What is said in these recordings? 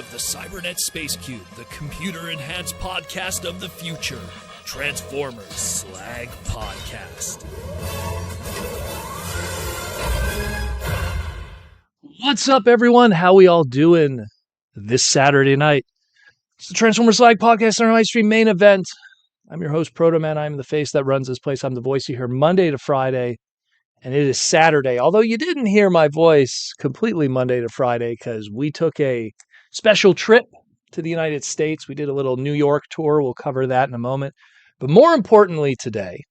of the Cybernet Space Cube, the computer-enhanced podcast of the future, Transformers Slag Podcast. What's up, everyone? How we all doing this Saturday night? It's the Transformers Slag Podcast, our live stream main event. I'm your host, Proto Man. I'm the face that runs this place. I'm the voice you hear Monday to Friday, and it is Saturday. Although you didn't hear my voice completely Monday to Friday because we took a special trip to the United States. We did a little New York tour. We'll cover that in a moment. But more importantly today,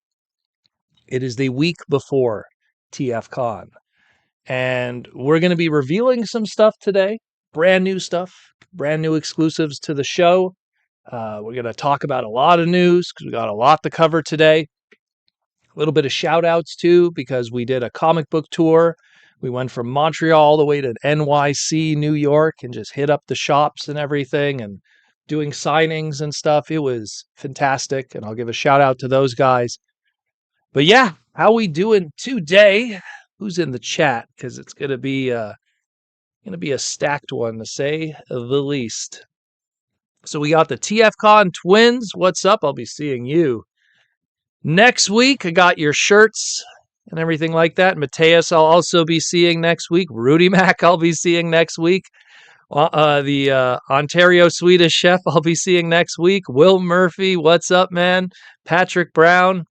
it is the week before TFcon. And we're going to be revealing some stuff today, brand new stuff, brand new exclusives to the show. We're going to talk about a lot of news because we got a lot to cover today. A little bit of shout outs too, because we did a comic book tour. We went from Montreal all the way to NYC, New York, and just hit up the shops and everything and doing signings and stuff. It was fantastic. And I'll give a shout out to those guys. But yeah, how we doing today? Who's in the chat? Because it's going to be a stacked one, to say the least. So we got the TFcon twins. What's up? I'll be seeing you next week. I got your shirts and everything like that. Mateus, I'll also be seeing next week. Rudy Mac, I'll be seeing next week. The Ontario Swedish Chef, I'll be seeing next week. Will Murphy, what's up, man? Patrick Brown.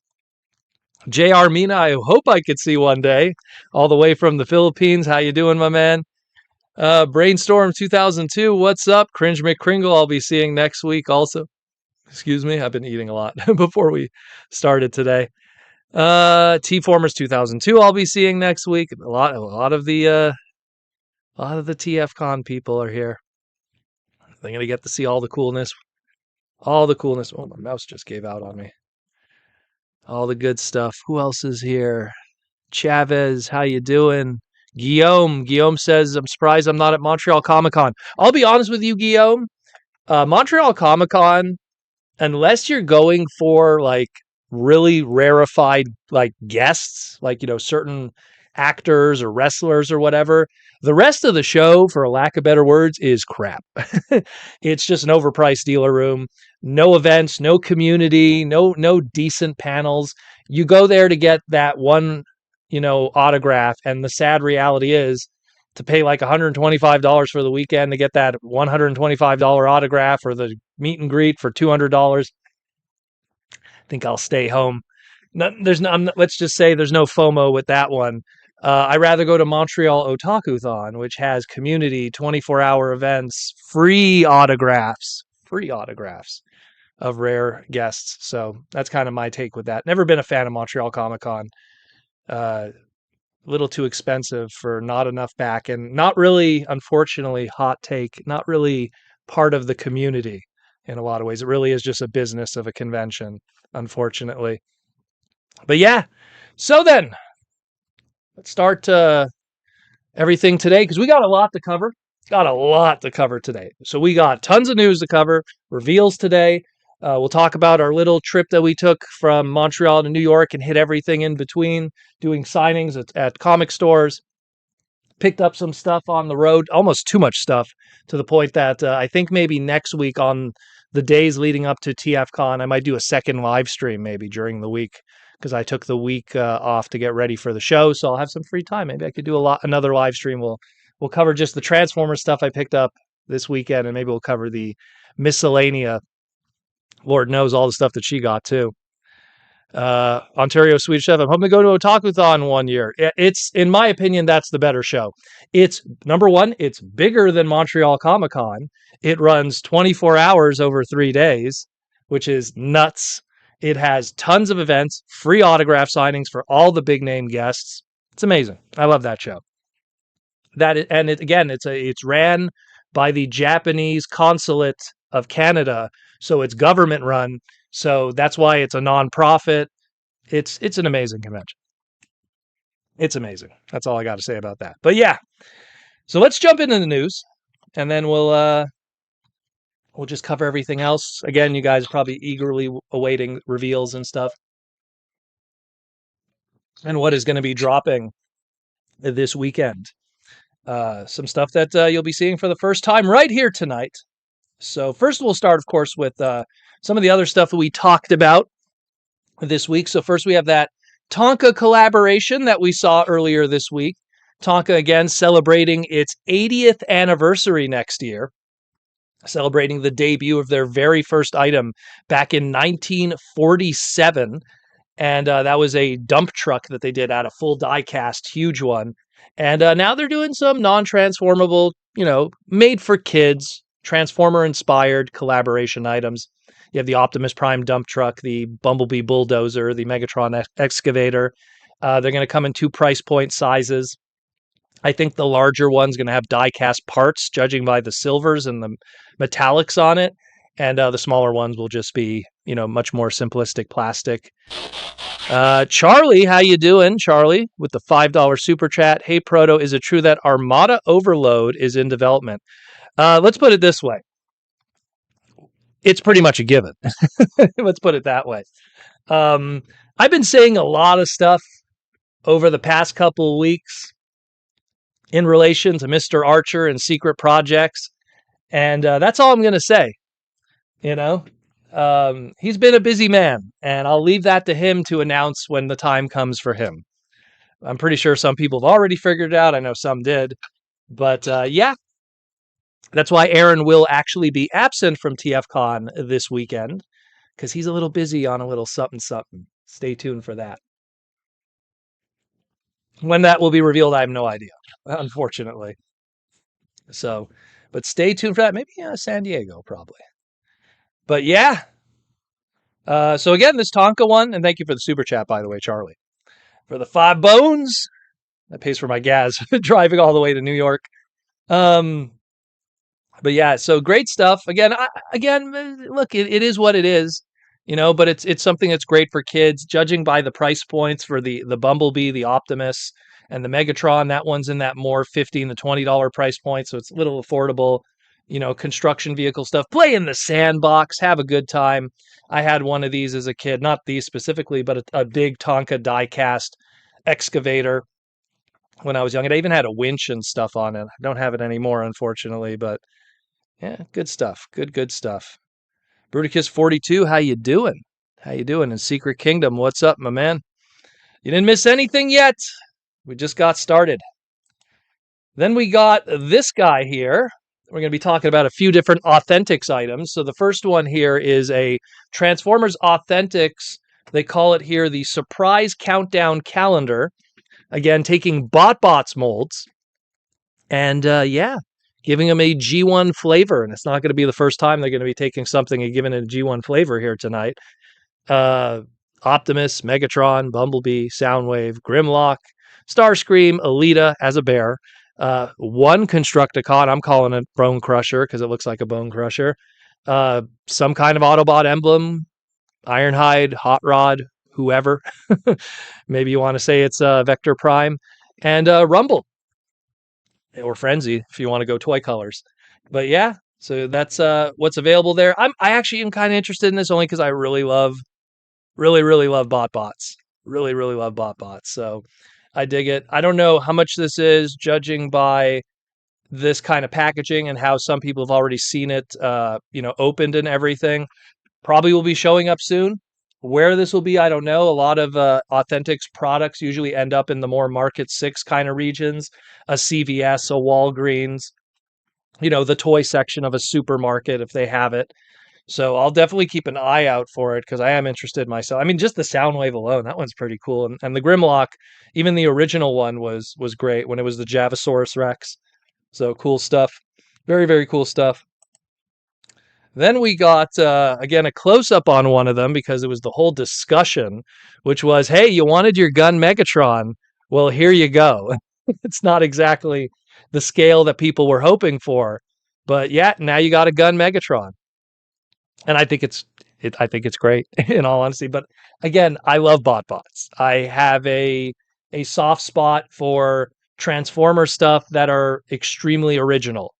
J.R. Mina, I hope I could see one day, all the way from the Philippines. How you doing, my man? Brainstorm 2002, what's up? Cringe McCringle, I'll be seeing next week also. Excuse me, I've been eating a lot before we started today. T-Formers 2002, I'll be seeing next week. A lot of the TFcon people are here. They're gonna get to see all the coolness. Oh, my mouse just gave out on me. All the good stuff. Who else is here? Chavez, how you doing? Guillaume says, I'm surprised I'm not at Montreal Comic-Con. I'll be honest with you, Guillaume. Montreal Comic-Con, unless you're going for like really rarefied like guests, like, certain actors or wrestlers or whatever, the rest of the show, for lack of better words, is crap. It's just an overpriced dealer room. No events, no community, no decent panels. You go there to get that one, autograph, and the sad reality is to pay like $125 for the weekend to get that $125 autograph or the meet and greet for $200. I think I'll stay home. Let's just say there's no FOMO with that one. I'd rather go to Montreal Otakuthon, which has community 24-hour events, free autographs of rare guests. So that's kind of my take with that. Never been a fan of Montreal Comic-Con. A little too expensive for not enough back, and not really, unfortunately, hot take, not really part of the community in a lot of ways. It really is just a business of a convention, unfortunately. But yeah, so then let's start everything today because we got a lot to cover. Got a lot to cover today. So we got tons of news to cover, reveals today. We'll talk about our little trip that we took from Montreal to New York and hit everything in between, doing signings at comic stores. Picked up some stuff on the road, almost too much stuff, to the point that I think maybe next week on the days leading up to TFcon, I might do a second live stream maybe during the week because I took the week off to get ready for the show. So I'll have some free time. Maybe I could do another live stream. We'll cover just the Transformers stuff I picked up this weekend, and maybe we'll cover the miscellanea. Lord knows all the stuff that she got too. Ontario Swedish Chef, I'm hoping to go to Otakuthon one year. It's, in my opinion, that's the better show. It's, number one, it's bigger than Montreal Comic-Con. It runs 24 hours over 3 days, which is nuts. It has tons of events, free autograph signings for all the big name guests. It's amazing. I love that show. It's ran by the Japanese Consulate of Canada, so it's government run. So that's why it's a nonprofit. It's an amazing convention. It's amazing. That's all I got to say about that. But yeah, so let's jump into the news, and then we'll just cover everything else. Again, you guys are probably eagerly awaiting reveals and stuff, and what is going to be dropping this weekend. Some stuff that you'll be seeing for the first time right here tonight. So first we'll start, of course, with some of the other stuff that we talked about this week. So first we have that Tonka collaboration that we saw earlier this week. Tonka again celebrating its 80th anniversary next year, celebrating the debut of their very first item back in 1947. And that was a dump truck that they did out of full die cast, huge one. And now they're doing some non-transformable, made for kids, transformer inspired collaboration items. You have the Optimus Prime dump truck, the Bumblebee bulldozer, the Megatron excavator. They're going to come in 2 price point sizes. I think the larger one's going to have die cast parts, judging by the silvers and the metallics on it. And the smaller ones will just be, much more simplistic plastic. Charlie, how you doing? Charlie, with the $5 super chat. Hey, Proto, is it true that Armada Overload is in development? Let's put it this way. It's pretty much a given. Let's put it that way. I've been saying a lot of stuff over the past couple of weeks in relation to Mr. Archer and secret projects. And that's all I'm going to say. He's been a busy man, and I'll leave that to him to announce when the time comes for him. I'm pretty sure some people have already figured it out. I know some did. But yeah, that's why Aaron will actually be absent from TFcon this weekend, because he's a little busy on a little something something. Stay tuned for that. When that will be revealed, I have no idea, unfortunately. So, but stay tuned for that. Maybe San Diego, probably. But yeah. So again, this Tonka one, and thank you for the super chat, by the way, Charlie, for the 5 bones. That pays for my gas driving all the way to New York. But yeah, so great stuff. Again, look, it is what it is, but it's something that's great for kids. Judging by the price points for the Bumblebee, the Optimus, and the Megatron, that one's in that more $15 to $20 price point, so it's a little affordable. Construction vehicle stuff. Play in the sandbox, have a good time. I had one of these as a kid, not these specifically, but a big Tonka die-cast excavator when I was young. It even had a winch and stuff on it. I don't have it anymore, unfortunately, but yeah, good stuff. Good stuff. Bruticus42, how you doing? How you doing in Secret Kingdom? What's up, my man? You didn't miss anything yet. We just got started. Then we got this guy here. We're going to be talking about a few different Authentics items. So the first one here is a Transformers Authentics. They call it here the Surprise Countdown Calendar. Again, taking BotBots molds and giving them a G1 flavor. And it's not going to be the first time they're going to be taking something and giving it a G1 flavor here tonight. Optimus, Megatron, Bumblebee, Soundwave, Grimlock, Starscream, Alita as a bear. One Constructicon, I'm calling it Bone Crusher because it looks like a bone crusher. Some kind of Autobot emblem, Ironhide, Hot Rod, whoever. Maybe you want to say it's Vector Prime. And Rumble. Or Frenzy, if you want to go toy colors. But yeah, so that's what's available there. I actually am kind of interested in this only because I really love BotBots. Really love BotBots. So I dig it. I don't know how much this is, judging by this kind of packaging and how some people have already seen it, opened and everything. Probably will be showing up soon. Where this will be, I don't know. A lot of Authentics products usually end up in the more Market 6 kind of regions, a CVS, a Walgreens, the toy section of a supermarket if they have it. So I'll definitely keep an eye out for it because I am interested myself. I mean, just the Soundwave alone, that one's pretty cool. And the Grimlock, even the original one was great when it was the Javasaurus Rex. So cool stuff. Very cool stuff. Then we got, again, a close-up on one of them because it was the whole discussion, which was, hey, you wanted your gun Megatron. Well, here you go. It's not exactly the scale that people were hoping for. But yeah, now you got a gun Megatron. And I think it's great, in all honesty. But again, I love BotBots. I have a soft spot for Transformer stuff that are extremely original.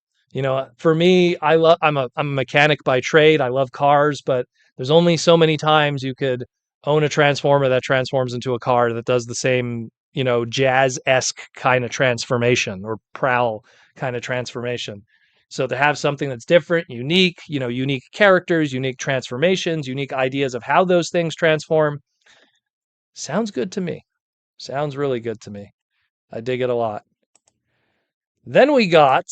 For me, I'm a mechanic by trade. I love cars, but there's only so many times you could own a Transformer that transforms into a car that does the same jazz-esque kind of transformation or prowl kind of transformation. So to have something that's different, unique, unique characters, unique transformations, unique ideas of how those things transform, sounds good to me. Sounds really good to me. I dig it a lot. Then we got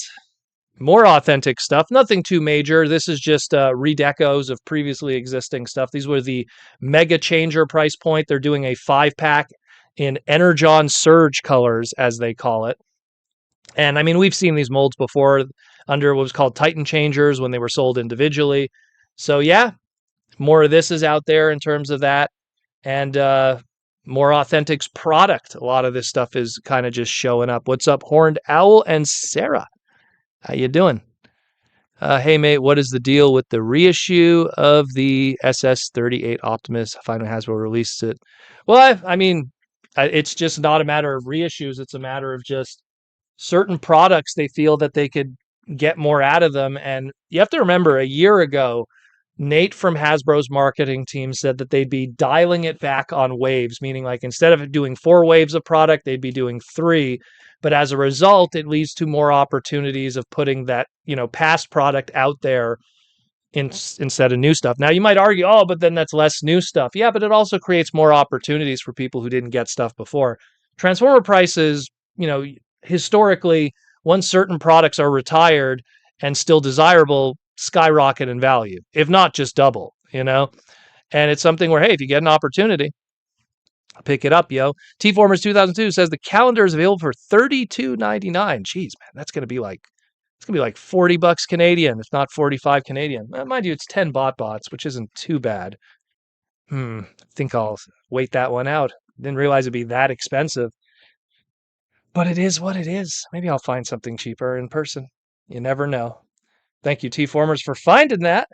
more authentic stuff, nothing too major. This is just redecos of previously existing stuff. These were the Mega Changer price point. They're doing a 5-pack in Energon Surge colors, as they call it. And I mean, we've seen these molds before under what was called Titan Changers when they were sold individually. So yeah, more of this is out there in terms of that. And more authentic product. A lot of this stuff is kind of just showing up. What's up, Horned Owl and Sarah? How you doing? Hey, mate, what is the deal with the reissue of the SS-38 Optimus? Finally, Hasbro released it. Well, I mean, it's just not a matter of reissues. It's a matter of just certain products they feel that they could get more out of them. And you have to remember, a year ago, Nate from Hasbro's marketing team said that they'd be dialing it back on waves, meaning like instead of doing 4 waves of product, they'd be doing 3. But as a result, it leads to more opportunities of putting that, past product out there instead of new stuff. Now you might argue, oh, but then that's less new stuff. Yeah, but it also creates more opportunities for people who didn't get stuff before. Transformer prices, historically, once certain products are retired and still desirable, skyrocket in value, if not just double, And it's something where, hey, if you get an opportunity, pick it up, yo. T-Formers 2002 says the calendar is available for $32.99. Jeez, man, that's gonna be like $40 Canadian, if not 45 Canadian. Mind you, it's 10 bots, which isn't too bad. I think I'll wait that one out. Didn't realize it'd be that expensive. But it is what it is. Maybe I'll find something cheaper in person. You never know. Thank you, T-Formers, for finding that.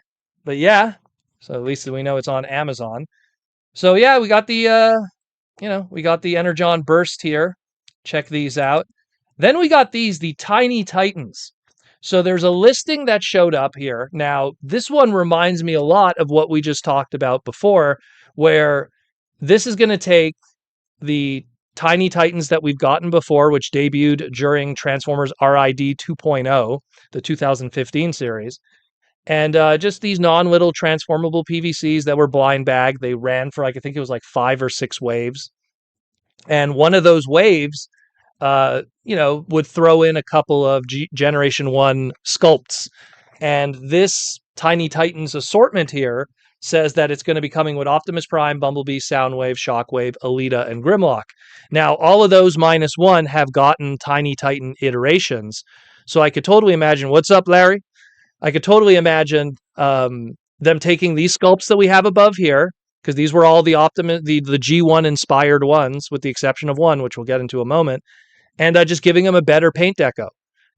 But yeah, so at least we know it's on Amazon. So yeah, we got the we got the Energon Burst here. Check these out. Then we got the Tiny Titans. So there's a listing that showed up here. Now, this one reminds me a lot of what we just talked about before, where this is going to take the Tiny Titans that we've gotten before, which debuted during Transformers RID 2.0, the 2015 series, and just these non-little transformable PVCs that were blind bagged. They ran for I think it was like 5 or 6 waves. And one of those waves, would throw in a couple of Generation 1 sculpts. And this Tiny Titans assortment here says that it's going to be coming with Optimus Prime, Bumblebee, Soundwave, Shockwave, Alita, and Grimlock. Now, all of those -1 have gotten Tiny Titan iterations. So I could totally imagine, what's up, Larry? I could totally imagine them taking these sculpts that we have above here, because these were all the G1 inspired ones, with the exception of one, which we'll get into a moment, and just giving them a better paint deco.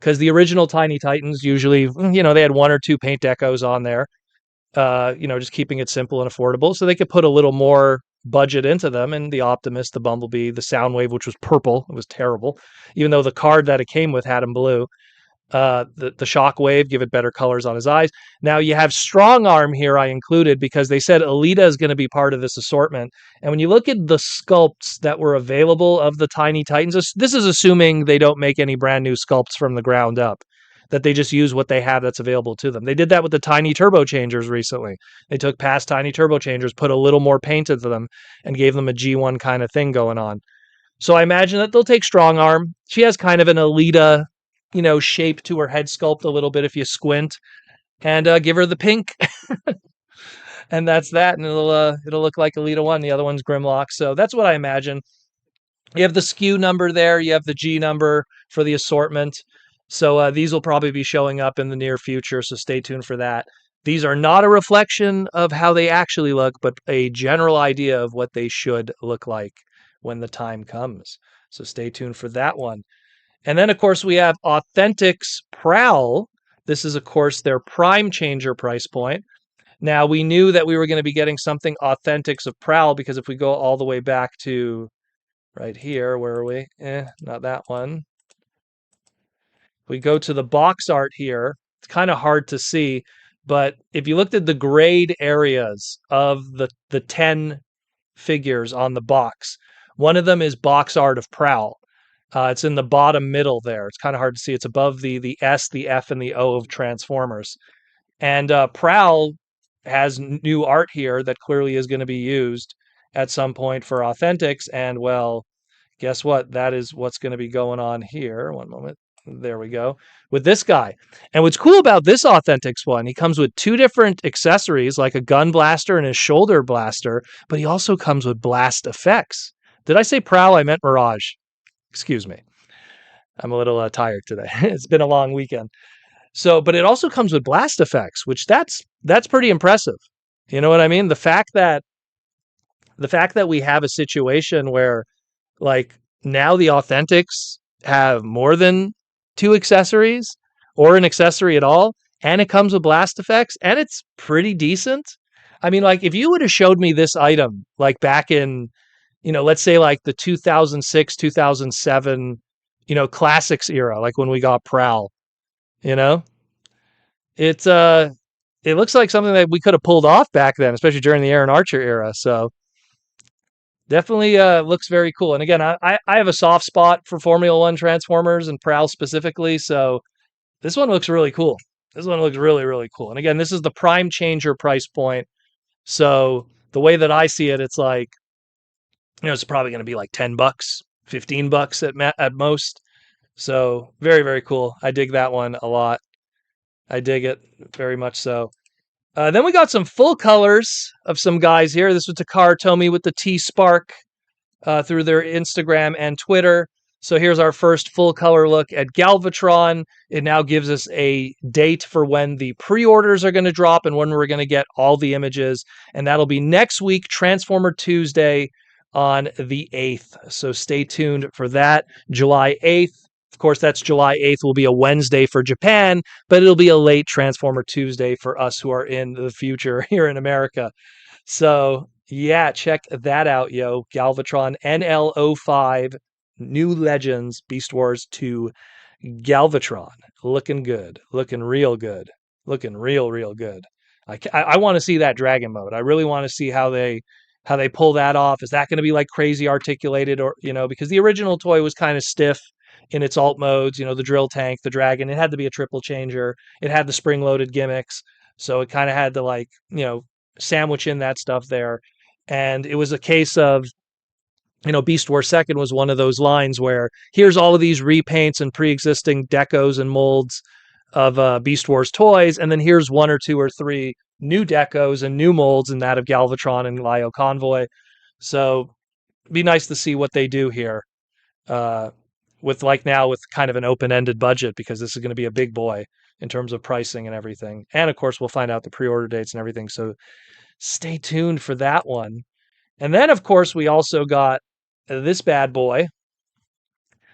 Because the original Tiny Titans usually, they had 1 or 2 paint decos on there, just keeping it simple and affordable. So they could put a little more budget into them. And the Optimus, the Bumblebee, the Soundwave, which was purple, it was terrible, even though the card that it came with had him blue. The Shockwave, give it better colors on his eyes. Now you have Strong Arm here I included because they said Alita is going to be part of this assortment. And when you look at the sculpts that were available of the Tiny Titans, this is assuming they don't make any brand new sculpts from the ground up, that they just use what they have that's available to them. They did that with the Tiny Turbo Changers recently. They took past Tiny Turbo Changers, put a little more paint into them, and gave them a G1 kind of thing going on. So I imagine that they'll take Strong Arm. She has kind of an Alita shape to her head sculpt a little bit if you squint, and give her the pink. And that's that, and it'll look like Alita 1. The other one's Grimlock. So that's what I imagine. You have the SKU number there. You have the G number for the assortment. So these will probably be showing up in the near future, so stay tuned for that. These are not a reflection of how they actually look, but a general idea of what they should look like when the time comes. So stay tuned for that one. And then, of course, we have Authentics Prowl. This is, of course, their Prime Changer price point. Now, we knew that we were going to be getting something Authentics of Prowl because if we go all the way back to right here, where are we? Not that one. If we go to the box art here, it's kind of hard to see, but if you looked at the grayed areas of the 10 figures on the box, One of them is box art of Prowl. It's in the bottom middle there. It's kind of hard to see. It's above the S, the F, and the O of Transformers. And Prowl has new art here that clearly is going to be used at some point for Authentics. And well, guess what? That is what's going to be going on here. One moment. There we go. With this guy. And what's cool about this Authentics one, he comes with two different accessories, like a gun blaster and a shoulder blaster, but he also comes with blast effects. Did I say Prowl? I meant Mirage. Excuse me. I'm a little tired today. It's been a long weekend. So, but it also comes with blast effects, which that's pretty impressive. You know what I mean? The fact that we have a situation where like now the Authentics have more than two accessories or an accessory at all, and it comes with blast effects, and it's pretty decent. I mean, like if you would have showed me this item like back in, let's say like the 2006, 2007, classics era, like when we got Prowl, you know, it's it looks like something that we could have pulled off back then, especially during the Aaron Archer era. So definitely looks very cool. And again, I have a soft spot for Formula One Transformers and Prowl specifically. So this one looks really cool. This one looks really, really cool. And again, this is the prime changer price point. So the way that I see it, it's like, it's probably going to be like $10, $15 at most. So very, very cool. I dig that one a lot. I dig it very much so. Then we got some full colors of some guys here. This was Takara Tomy with the T-Spark through their Instagram and Twitter. So here's our first full color look at Galvatron. It now gives us a date for when the pre-orders are going to drop and when we're going to get all the images. And that'll be next week, Transformer Tuesday on the 8th. So stay tuned for that, July 8th. Of course, that's July 8th will be a Wednesday for Japan, but it'll be a late Transformer Tuesday for us who are in the future here in America. So, yeah, check that out, yo. Galvatron NL05, New Legends, Beast Wars 2, Galvatron. Looking good. Looking real good. Looking real, real good. I want to see that dragon mode. I really want to see how they pull that off. Is that going to be like crazy articulated, or because the original toy was kind of stiff in its alt modes, the drill tank, the dragon, it had to be a triple changer. It had the spring loaded gimmicks. So it kind of had to sandwich in that stuff there. And it was a case of, Beast Wars 2nd was one of those lines where here's all of these repaints and pre-existing decos and molds of Beast Wars toys. And then here's one or two or three new decos and new molds in that of Galvatron and Lio Convoy. So it'd be nice to see what they do here. With kind of an open-ended budget, because this is going to be a big boy in terms of pricing and everything. And of course, we'll find out the pre-order dates and everything. So stay tuned for that one. And then, of course, we also got this bad boy.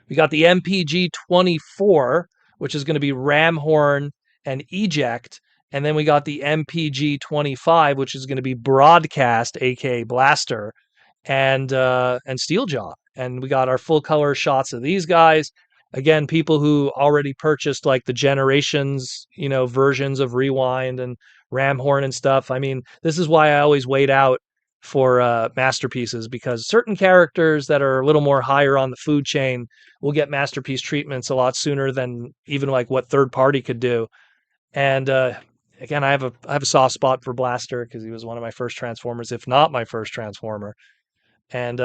We got the MPG 24, which is going to be Ramhorn and Eject. And then we got the MPG 25, which is going to be Broadcast, aka Blaster, and Steeljaw. And we got our full color shots of these guys. Again, people who already purchased like the Generations, versions of Rewind and Ramhorn and stuff. I mean, this is why I always wait out for masterpieces, because certain characters that are a little more higher on the food chain will get masterpiece treatments a lot sooner than even like what third party could do. And again, I have a soft spot for Blaster because he was one of my first Transformers, if not my first Transformer. And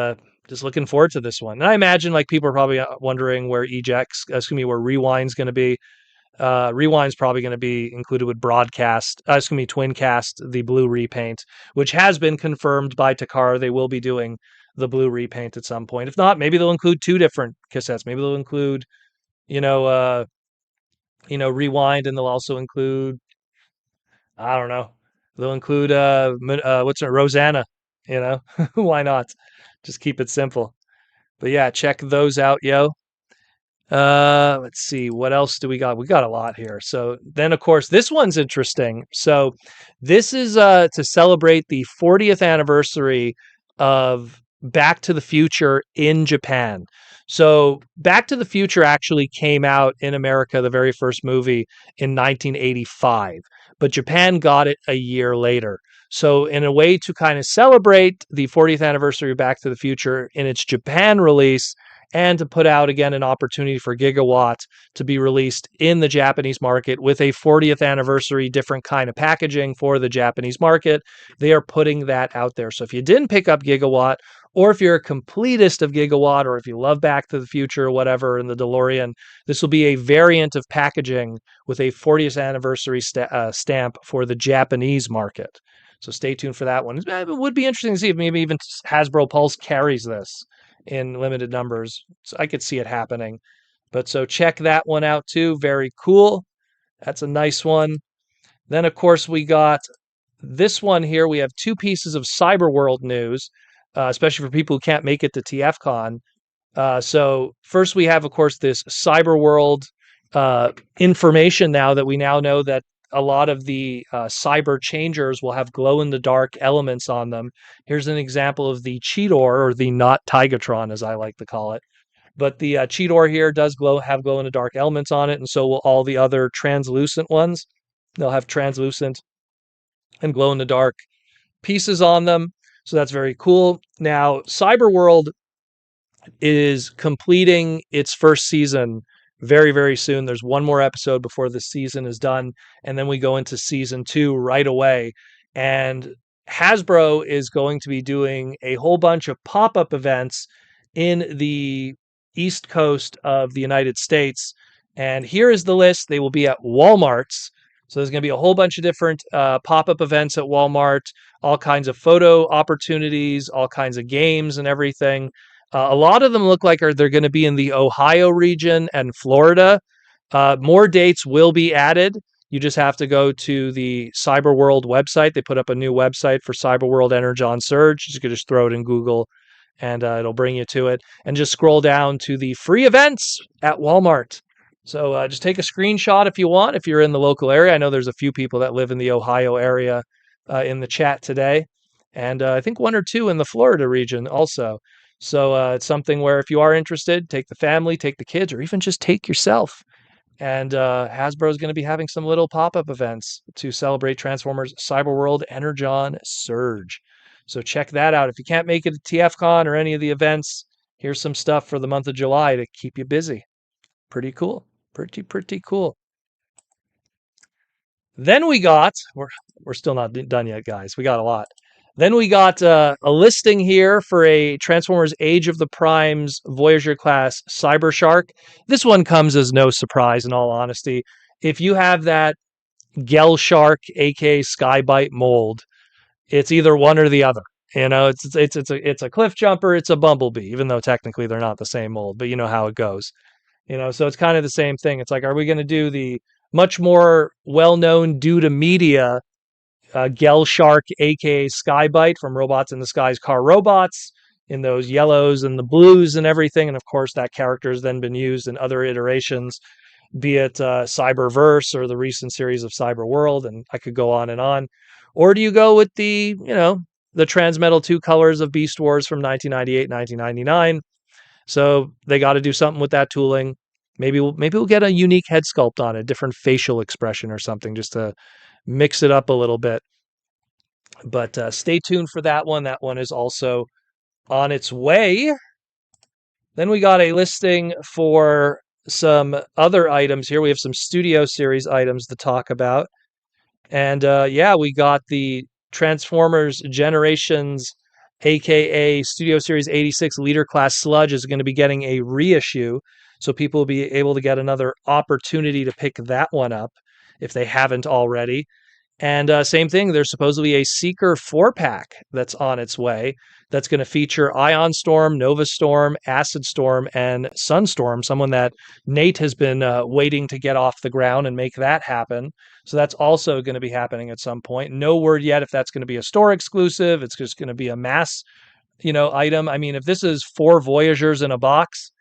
just looking forward to this one. And I imagine like people are probably wondering where where Rewind's going to be. Rewind's probably going to be included with Broadcast. It's going to be Twin Cast, the blue repaint, which has been confirmed by Takara. They will be doing the blue repaint at some point. If not, maybe they'll include two different cassettes. Maybe they'll include, Rewind, and they'll also include, I don't know, they'll include Rosanna. Why not? Just keep it simple. But yeah, check those out, yo. Let's see, what else do we got? We got a lot here. So then, of course, this one's interesting. So this is to celebrate the 40th anniversary of Back to the Future in Japan. So Back to the Future actually came out in America, the very first movie, in 1985. but Japan got it a year later. So, in a way to kind of celebrate the 40th anniversary of Back to the Future in its Japan release, and to put out again an opportunity for Gigawatt to be released in the Japanese market with a 40th anniversary, different kind of packaging for the Japanese market, they are putting that out there. So, if you didn't pick up Gigawatt, or if you're a completist of Gigawatt, or if you love Back to the Future or whatever in the DeLorean, this will be a variant of packaging with a 40th anniversary stamp for the Japanese market. So stay tuned for that one. It would be interesting to see if maybe even Hasbro Pulse carries this in limited numbers. So I could see it happening. But so check that one out too. Very cool. That's a nice one. Then, of course, we got this one here. We have two pieces of Cyberworld news, especially for people who can't make it to TFcon. So first we have, of course, this cyber world information now that we now know that a lot of the cyber changers will have glow in the dark elements on them. Here's an example of the Cheetor, or the not Tigatron, as I like to call it. But the Cheetor here does have glow in the dark elements on it, and so will all the other translucent ones. They'll have translucent and glow in the dark pieces on them. So that's very cool. Now, Cyberworld is completing its first season very, very soon. There's one more episode before the season is done, and then we go into season 2 right away. And Hasbro is going to be doing a whole bunch of pop-up events in the East Coast of the United States. And here is the list. They will be at Walmart's. So there's going to be a whole bunch of different pop-up events at Walmart, all kinds of photo opportunities, all kinds of games and everything. A lot of them look like they're going to be in the Ohio region and Florida. More dates will be added. You just have to go to the Cyberworld website. They put up a new website for Cyberworld Energon Surge. You can just throw it in Google and it'll bring you to it. And just scroll down to the free events at Walmart. So just take a screenshot if you want, if you're in the local area. I know there's a few people that live in the Ohio area in the chat today. And I think one or two in the Florida region also. So it's something where if you are interested, take the family, take the kids, or even just take yourself. And Hasbro is going to be having some little pop-up events to celebrate Transformers Cyberworld Energon Surge. So check that out. If you can't make it to TFCon or any of the events, here's some stuff for the month of July to keep you busy. Pretty cool. Pretty cool. Then we're still not done yet, guys. We got a lot. Then we got a listing here for a Transformers Age of the Primes Voyager class Cyber Shark. This one comes as no surprise, in all honesty. If you have that Gel Shark, aka Skybite mold, it's either one or the other. You know, it's a cliff jumper, it's a bumblebee, even though technically they're not the same mold, but you know how it goes. You know, so it's kind of the same thing. It's like, are we going to do the much more well-known due to media Gel Shark, aka Skybite from Robots in the Sky's Car Robots, in those yellows and the blues and everything? And of course, that character has then been used in other iterations, be it Cyberverse or the recent series of Cyber World, and I could go on and on. Or do you go with the, the Transmetal 2 colors of Beast Wars from 1998, 1999? So they got to do something with that tooling. Maybe we'll get a unique head sculpt on it, different facial expression or something, just to mix it up a little bit. But stay tuned for that one. That one is also on its way. Then we got a listing for some other items here. We have some Studio Series items to talk about. And we got the Transformers Generations, aka Studio Series 86 Leader Class Sludge, is going to be getting a reissue. So people will be able to get another opportunity to pick that one up if they haven't already. And same thing, there's supposedly a Seeker 4-pack that's on its way that's going to feature Ion Storm, Nova Storm, Acid Storm, and Sunstorm, someone that Nate has been waiting to get off the ground and make that happen. So that's also going to be happening at some point. No word yet if that's going to be a store exclusive. It's just going to be a mass, item. I mean, if this is 4 Voyagers in a box,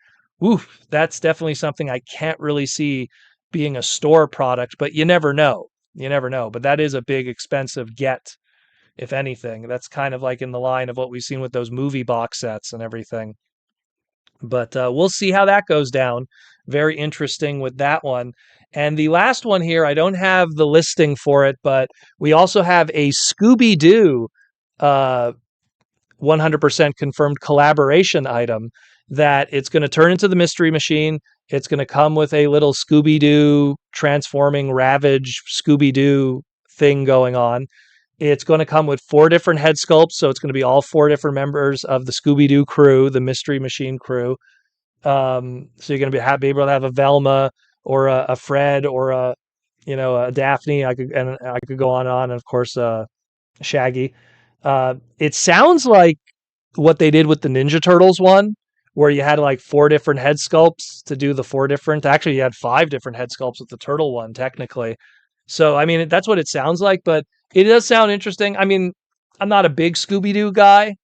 that's definitely something I can't really see being a store product, but you never know. You never know. But that is a big, expensive get, if anything. That's kind of like in the line of what we've seen with those movie box sets and everything. But we'll see how that goes down. Very interesting with that one. And the last one here, I don't have the listing for it, but we also have a Scooby-Doo 100% confirmed collaboration item that it's going to turn into the Mystery Machine. It's going to come with a little Scooby-Doo transforming Ravage Scooby-Doo thing going on. It's going to come with 4 different head sculpts, so it's going to be all 4 different members of the Scooby-Doo crew, the Mystery Machine crew. So you're going to be able to have a Velma or a Fred or a Daphne. I could go on and on, and of course Shaggy. It sounds like what they did with the Ninja Turtles one, where you had like 4 different head sculpts to do the 4 different. Actually, you had 5 different head sculpts with the turtle one, technically. So, I mean, that's what it sounds like, but it does sound interesting. I mean, I'm not a big Scooby Doo guy,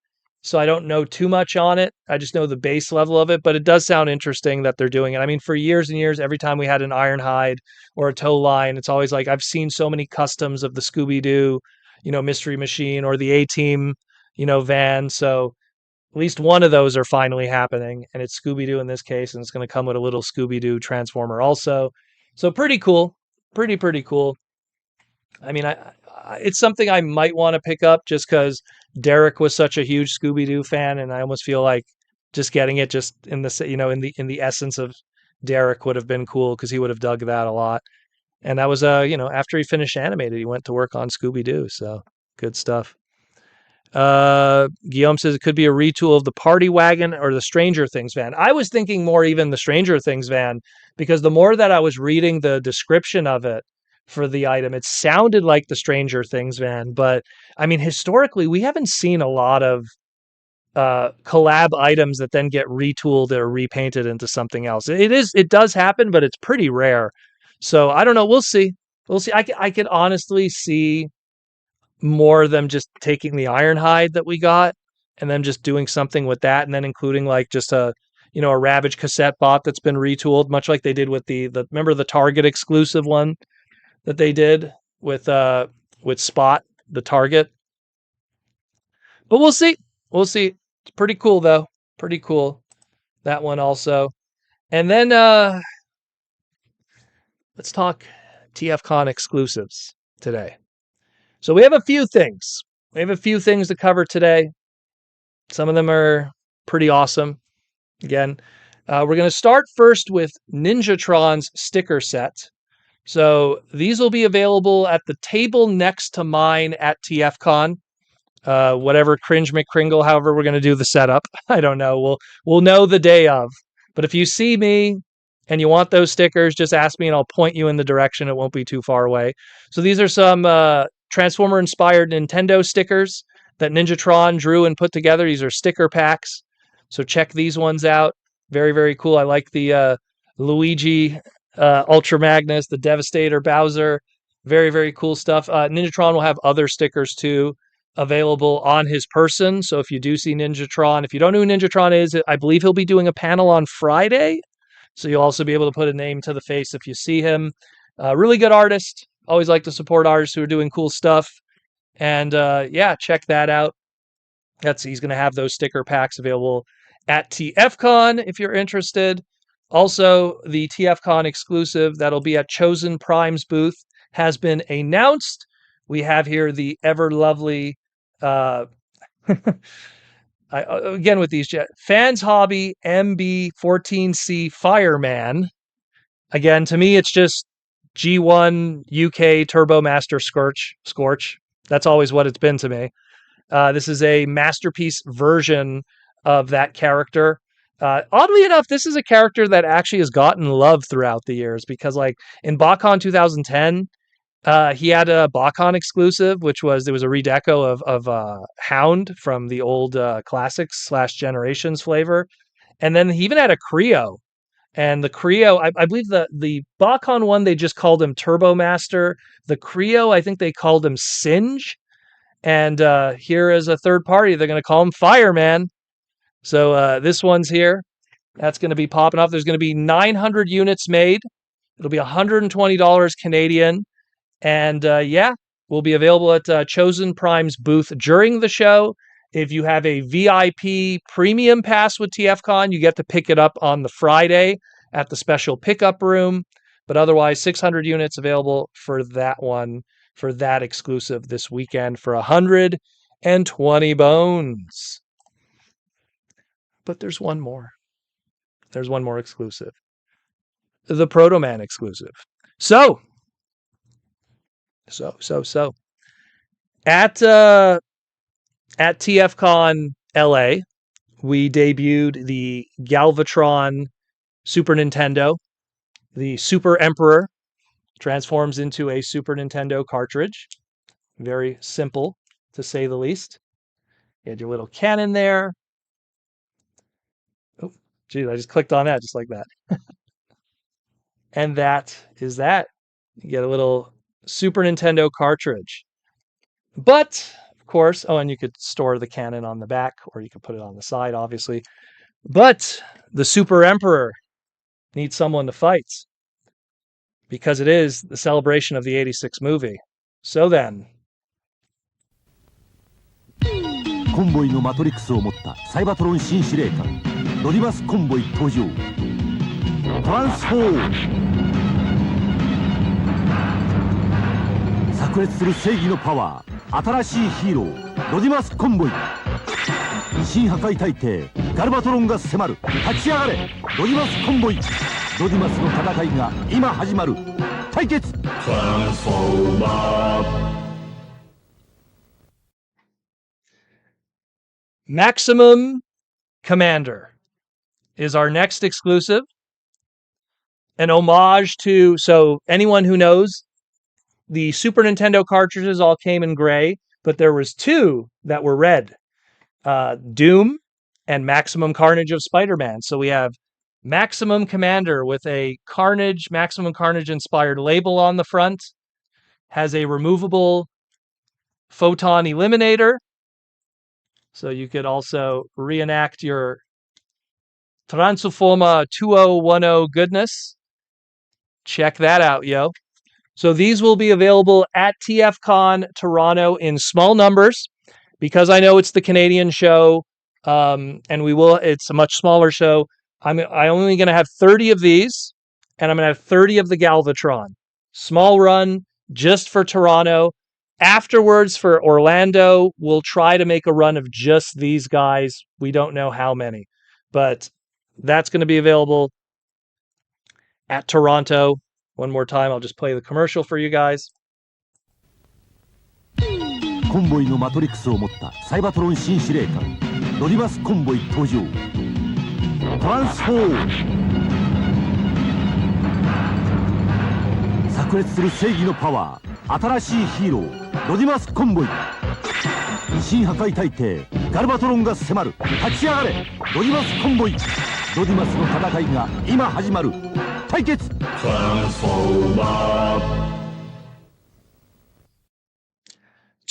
so I don't know too much on it. I just know the base level of it, but it does sound interesting that they're doing it. I mean, for years and years, every time we had an Ironhide or a Tow Line, it's always like I've seen so many customs of the Scooby Doo, Mystery Machine or the A Team, van. So at least one of those are finally happening, and it's Scooby-Doo in this case, and it's going to come with a little Scooby-Doo transformer also. So pretty cool. Pretty cool. I mean, it's something I might want to pick up just because Derek was such a huge Scooby-Doo fan, and I almost feel like just getting it just in the in the essence of Derek would have been cool because he would have dug that a lot. And that was after he finished animated, he went to work on Scooby-Doo. So good stuff. Guillaume says it could be a retool of the Party Wagon or the Stranger Things van. I was thinking more even the Stranger Things van, because the more that I was reading the description of it for the item, it sounded like the Stranger Things van. But I mean, historically, we haven't seen a lot of collab items that then get retooled or repainted into something else. It does happen, but it's pretty rare. So I don't know. We'll see. We'll see. I could honestly see more of them just taking the Ironhide that we got and then just doing something with that, and then including like just a Ravage cassette bot that's been retooled, much like they did with the remember the Target exclusive one that they did with Spot, the Target. But we'll see. We'll see. It's pretty cool though. Pretty cool. That one also. And then let's talk TFcon exclusives today. So we have a few things. We have a few things to cover today. Some of them are pretty awesome. Again, we're going to start first with Ninjatron's sticker set. So these will be available at the table next to mine at TFcon. Whatever Cringe McCringle, however we're going to do the setup. I don't know. We'll know the day of. But if you see me and you want those stickers, just ask me and I'll point you in the direction. It won't be too far away. So these are some Transformer-inspired Nintendo stickers that Ninjatron drew and put together. These are sticker packs. So check these ones out. Very, very cool. I like the Luigi Ultra Magnus, the Devastator Bowser. Very, very cool stuff. Ninjatron will have other stickers too available on his person. So if you do see Ninjatron, if you don't know who Ninjatron is, I believe he'll be doing a panel on Friday. So you'll also be able to put a name to the face if you see him. Really good artist. Always like to support artists who are doing cool stuff. And check that out. He's going to have those sticker packs available at TFcon if you're interested. Also, the TFcon exclusive that'll be at Chosen Prime's booth has been announced. We have here the ever lovely, again with these Fans Hobby MB14C Fireman. Again, to me, it's just G1 UK Turbo Master Scorch. That's always what it's been to me. This is a masterpiece version of that character. Oddly enough, this is a character that actually has gotten love throughout the years because, like, in BotCon 2010, he had a BotCon exclusive, there was a redeco of Hound from the old Classics / Generations flavor. And then he even had a Creo. And the Creo, I believe the BotCon one, they just called him Turbo Master. The Creo, I think they called him Singe. And here as a third party, they're going to call him Fireman. So this one's here. That's going to be popping off. There's going to be 900 units made. It'll be $120 Canadian. And will be available at Chosen Prime's booth during the show. If you have a VIP premium pass with TFcon, you get to pick it up on the Friday at the special pickup room. But otherwise, 600 units available for that one, for that exclusive this weekend for 120 bones. But there's one more. There's one more exclusive. The Proto Man exclusive. So. At TFcon LA, we debuted the Galvatron Super Nintendo. The Super Emperor transforms into a Super Nintendo cartridge. Very simple, to say the least. You had your little cannon there. Oh, geez, I just clicked on that just like that. And that is that. You get a little Super Nintendo cartridge. But, of course, and you could store the cannon on the back, or you could put it on the side, obviously. But the Super Emperor needs someone to fight, because it is the celebration of the 86 movie. So then. コンボイのマトリックスを持ったサイバトロン新司令官ロディマスコンボイ登場トランスフォー炸裂する正義のパワー新しいヒーローロディマスコンボイ新破壊大帝ガルバトロンが迫る立ち上がれロディマスコンボイロディマスの戦いが今始まる対決トランスフォーマーMaximum Commander is our next exclusive. An homage to, so anyone who knows, the Super Nintendo cartridges all came in gray, but there was two that were red. Doom and Maximum Carnage of Spider-Man. So we have Maximum Commander with a Maximum Carnage inspired label on the front, has a removable photon eliminator. So you could also reenact your Transforma 2010 goodness. Check that out, yo. So these will be available at TFcon Toronto in small numbers, because I know it's the Canadian show, and it's a much smaller show. I'm only going to have 30 of these, and I'm going to have 30 of the Galvatron. Small run just for Toronto. Afterwards, for Orlando, we'll try to make a run of just these guys. We don't know how many, but that's going to be available at Toronto. One more time, I'll just play the commercial for you guys. コンボイのマトリックスを持ったサイバトロン新司令官ロディマスコンボイ登場トランスフォー炸裂する正義のパワー新しいヒーローロディマスコンボイ新破壊大帝ガルバトロンが迫る立ち上がれロディマスコンボイロディマスの戦いが今始まる対決トランスフォーマー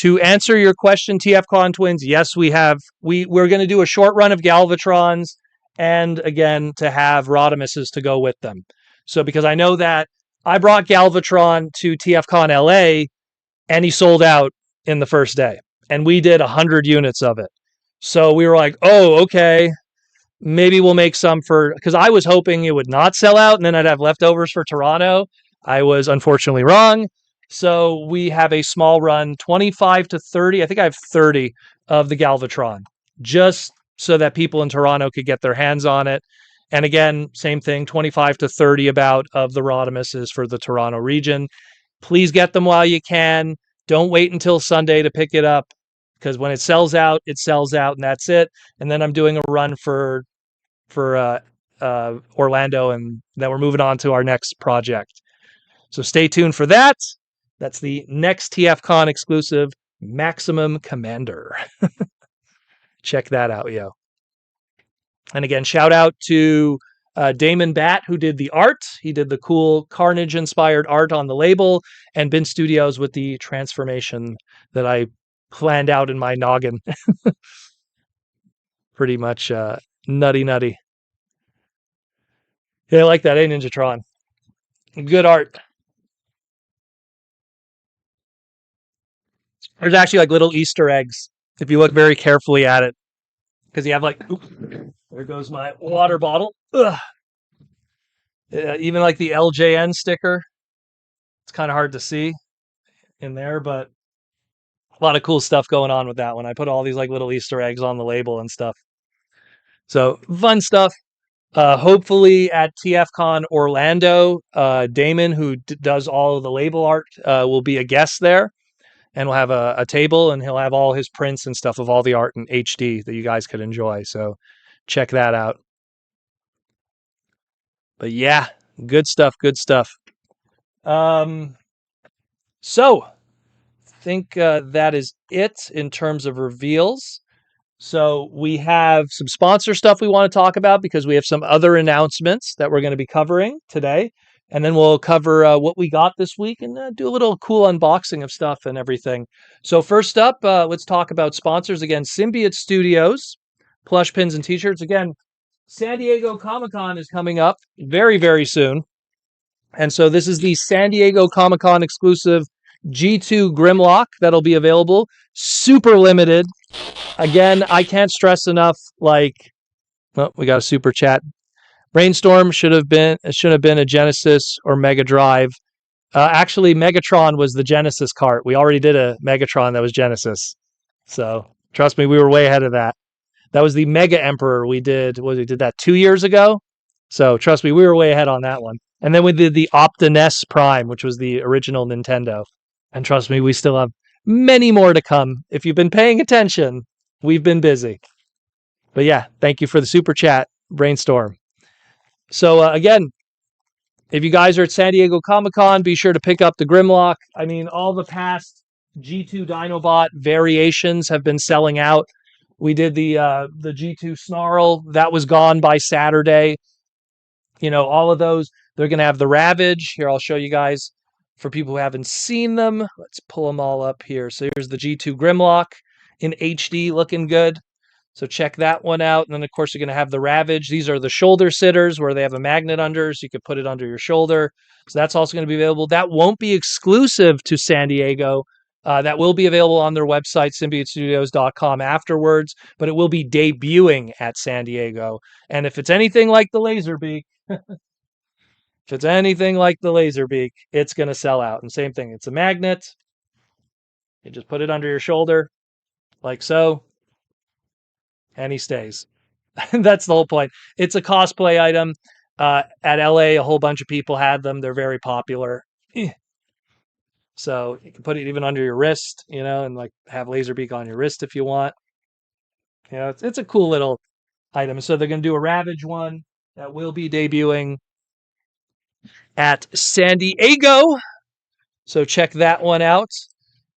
To answer your question, TFcon Twins, yes, we're going to do a short run of Galvatrons, and again, to have Rodimuses to go with them. So because I know that I brought Galvatron to TFcon LA, and he sold out in the first day. And we did 100 units of it. So we were like, oh, okay, maybe we'll make some because I was hoping it would not sell out, and then I'd have leftovers for Toronto. I was unfortunately wrong. So we have a small run, 25 to 30. I think I have 30 of the Galvatron, just so that people in Toronto could get their hands on it. And again, same thing, 25 to 30 about of the Rodimuses for the Toronto region. Please get them while you can. Don't wait until Sunday to pick it up, because when it sells out, and that's it. And then I'm doing a run for Orlando, and then we're moving on to our next project. So stay tuned for that. That's the next TFcon exclusive, Maximum Commander. Check that out, yo. And again, shout out to Damon Batt, who did the art. He did the cool Carnage-inspired art on the label, and Bin Studios with the transformation that I planned out in my noggin. Pretty much nutty. Yeah, I like that, Ninjatron? Good art. There's actually like little Easter eggs if you look very carefully at it, because you have like, there goes my water bottle. Ugh. Even like the LJN sticker, it's kind of hard to see in there, but a lot of cool stuff going on with that one. I put all these like little Easter eggs on the label and stuff. So fun stuff. Hopefully at TFcon Orlando, Damon, who does all of the label art, will be a guest there, and we'll have a table, and he'll have all his prints and stuff of all the art in HD that you guys could enjoy. So check that out. But yeah, good stuff. Good stuff. Um, so I think that is it in terms of reveals. So we have some sponsor stuff we want to talk about because we have some other announcements that we're going to be covering today. And then we'll cover what we got this week and do a little cool unboxing of stuff and everything. So first up, let's talk about sponsors. Again, Symbiote Studios, plush pins and t-shirts. Again, San Diego Comic-Con is coming up very, very soon. And so this is the San Diego Comic-Con exclusive G2 Grimlock that'll be available. Super limited. Again, I can't stress enough, like, well, we got a super chat. Brainstorm should have been a Genesis or Mega Drive. Actually, Megatron was the Genesis cart. We already did a Megatron that was Genesis. So trust me, we were way ahead of that. That was the Mega Emperor we did. We did that 2 years ago. So trust me, we were way ahead on that one. And then we did the Optimus Prime, which was the original Nintendo. And trust me, we still have many more to come. If you've been paying attention, we've been busy. But yeah, thank you for the super chat, Brainstorm. So again, if you guys are at San Diego Comic-Con, be sure to pick up the Grimlock. I mean, all the past G2 Dinobot variations have been selling out. We did the G2 Snarl. That was gone by Saturday. You know, all of those. They're going to have the Ravage. Here, I'll show you guys for people who haven't seen them. Let's pull them all up here. So here's the G2 Grimlock in HD, looking good. So check that one out. And then, of course, you're going to have the Ravage. These are the shoulder sitters where they have a magnet under, so you could put it under your shoulder. So that's also going to be available. That won't be exclusive to San Diego. That will be available on their website, symbiotestudios.com afterwards, but it will be debuting at San Diego. And if it's anything like the Laserbeak, it's going to sell out. And same thing, it's a magnet. You just put it under your shoulder, like so, and he stays. That's the whole point. It's a cosplay item. At LA, a whole bunch of people had them. They're very popular. So you can put it even under your wrist, you know, and like have Laserbeak on your wrist if you want. You know, it's a cool little item. So they're going to do a Ravage one that will be debuting at San Diego. So check that one out.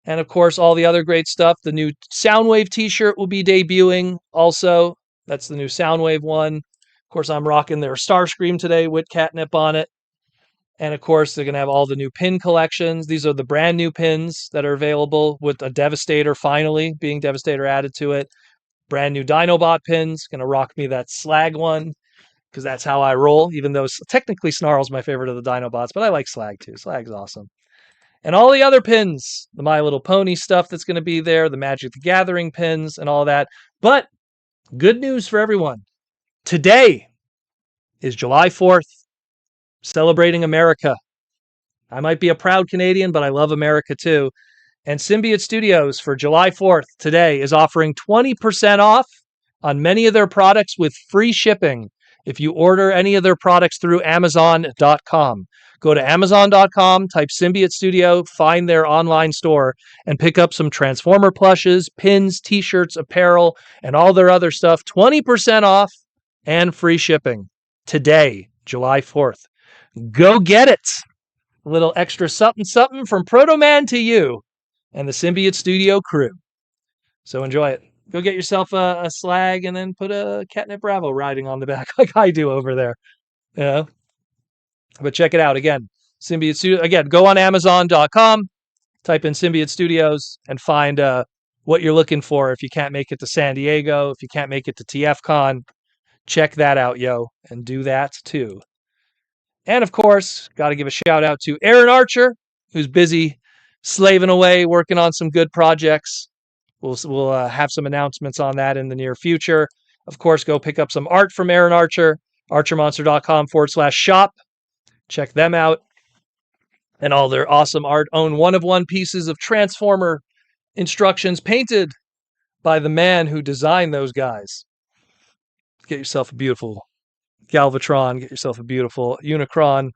And of course, all the other great stuff. The new Soundwave t-shirt will be debuting also. That's the new Soundwave one. Of course, I'm rocking their Starscream today with catnip on it. And of course, they're going to have all the new pin collections. These are the brand new pins that are available with a Devastator finally being Devastator added to it. Brand new Dinobot pins. Going to rock me that Slag one because that's how I roll, even though technically Snarl's my favorite of the Dinobots, but I like Slag too. Slag's awesome. And all the other pins, the My Little Pony stuff that's going to be there, the Magic the Gathering pins and all that. But good news for everyone. Today is July 4th, celebrating America. I might be a proud Canadian, but I love America too. And Symbiote Studios for July 4th today is offering 20% off on many of their products with free shipping if you order any of their products through Amazon.com. Go to Amazon.com, type Symbiote Studio, find their online store, and pick up some Transformer plushes, pins, t-shirts, apparel, and all their other stuff. 20% off and free shipping today, July 4th. Go get it! A little extra something something from Proto Man to you and the Symbiote Studio crew. So enjoy it. Go get yourself a Slag and then put a Catnip Bravo riding on the back like I do over there. You know? But check it out again. Symbiote Studio. Again, go on Amazon.com, type in Symbiote Studios, and find what you're looking for. If you can't make it to San Diego, if you can't make it to TFcon, check that out, yo, and do that too. And of course, got to give a shout out to Aaron Archer, who's busy slaving away, working on some good projects. We'll have some announcements on that in the near future. Of course, go pick up some art from Aaron Archer, archermonster.com/shop. Check them out and all their awesome art. Own one-of-one pieces of Transformer instructions painted by the man who designed those guys. Get yourself a beautiful Galvatron, get yourself a beautiful Unicron.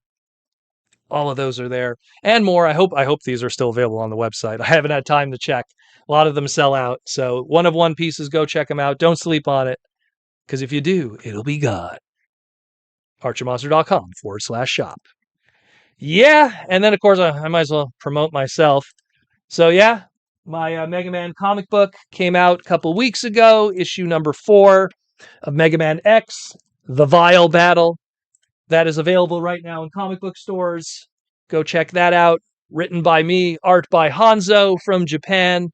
All of those are there and more. I hope these are still available on the website. I haven't had time to check. A lot of them sell out. So one-of-one pieces, go check them out. Don't sleep on it, because if you do, it'll be gone. ArcherMonster.com/shop. Yeah, and then of course I might as well promote myself. So yeah, my Mega Man comic book came out a couple weeks ago, issue number 4 of Mega Man X, The Vile Battle. That is available right now in comic book stores. Go check that out. Written by me, art by Hanzo from Japan.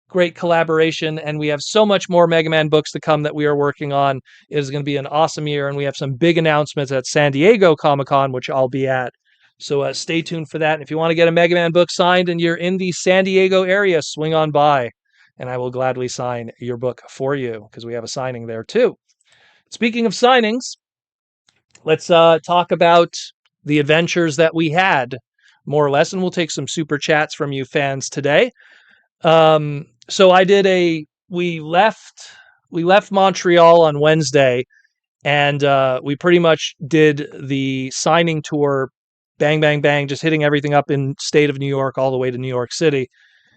Great collaboration, and we have so much more Mega Man books to come that we are working on. It is going to be an awesome year, and we have some big announcements at San Diego Comic-Con, which I'll be at. So stay tuned for that. And if you want to get a Mega Man book signed and you're in the San Diego area, swing on by, and I will gladly sign your book for you, because we have a signing there too. Speaking of signings, let's talk about the adventures that we had, more or less, and we'll take some super chats from you fans today. So we left Montreal on Wednesday, and we pretty much did the signing tour, bang, bang, bang, just hitting everything up in state of New York all the way to New York City.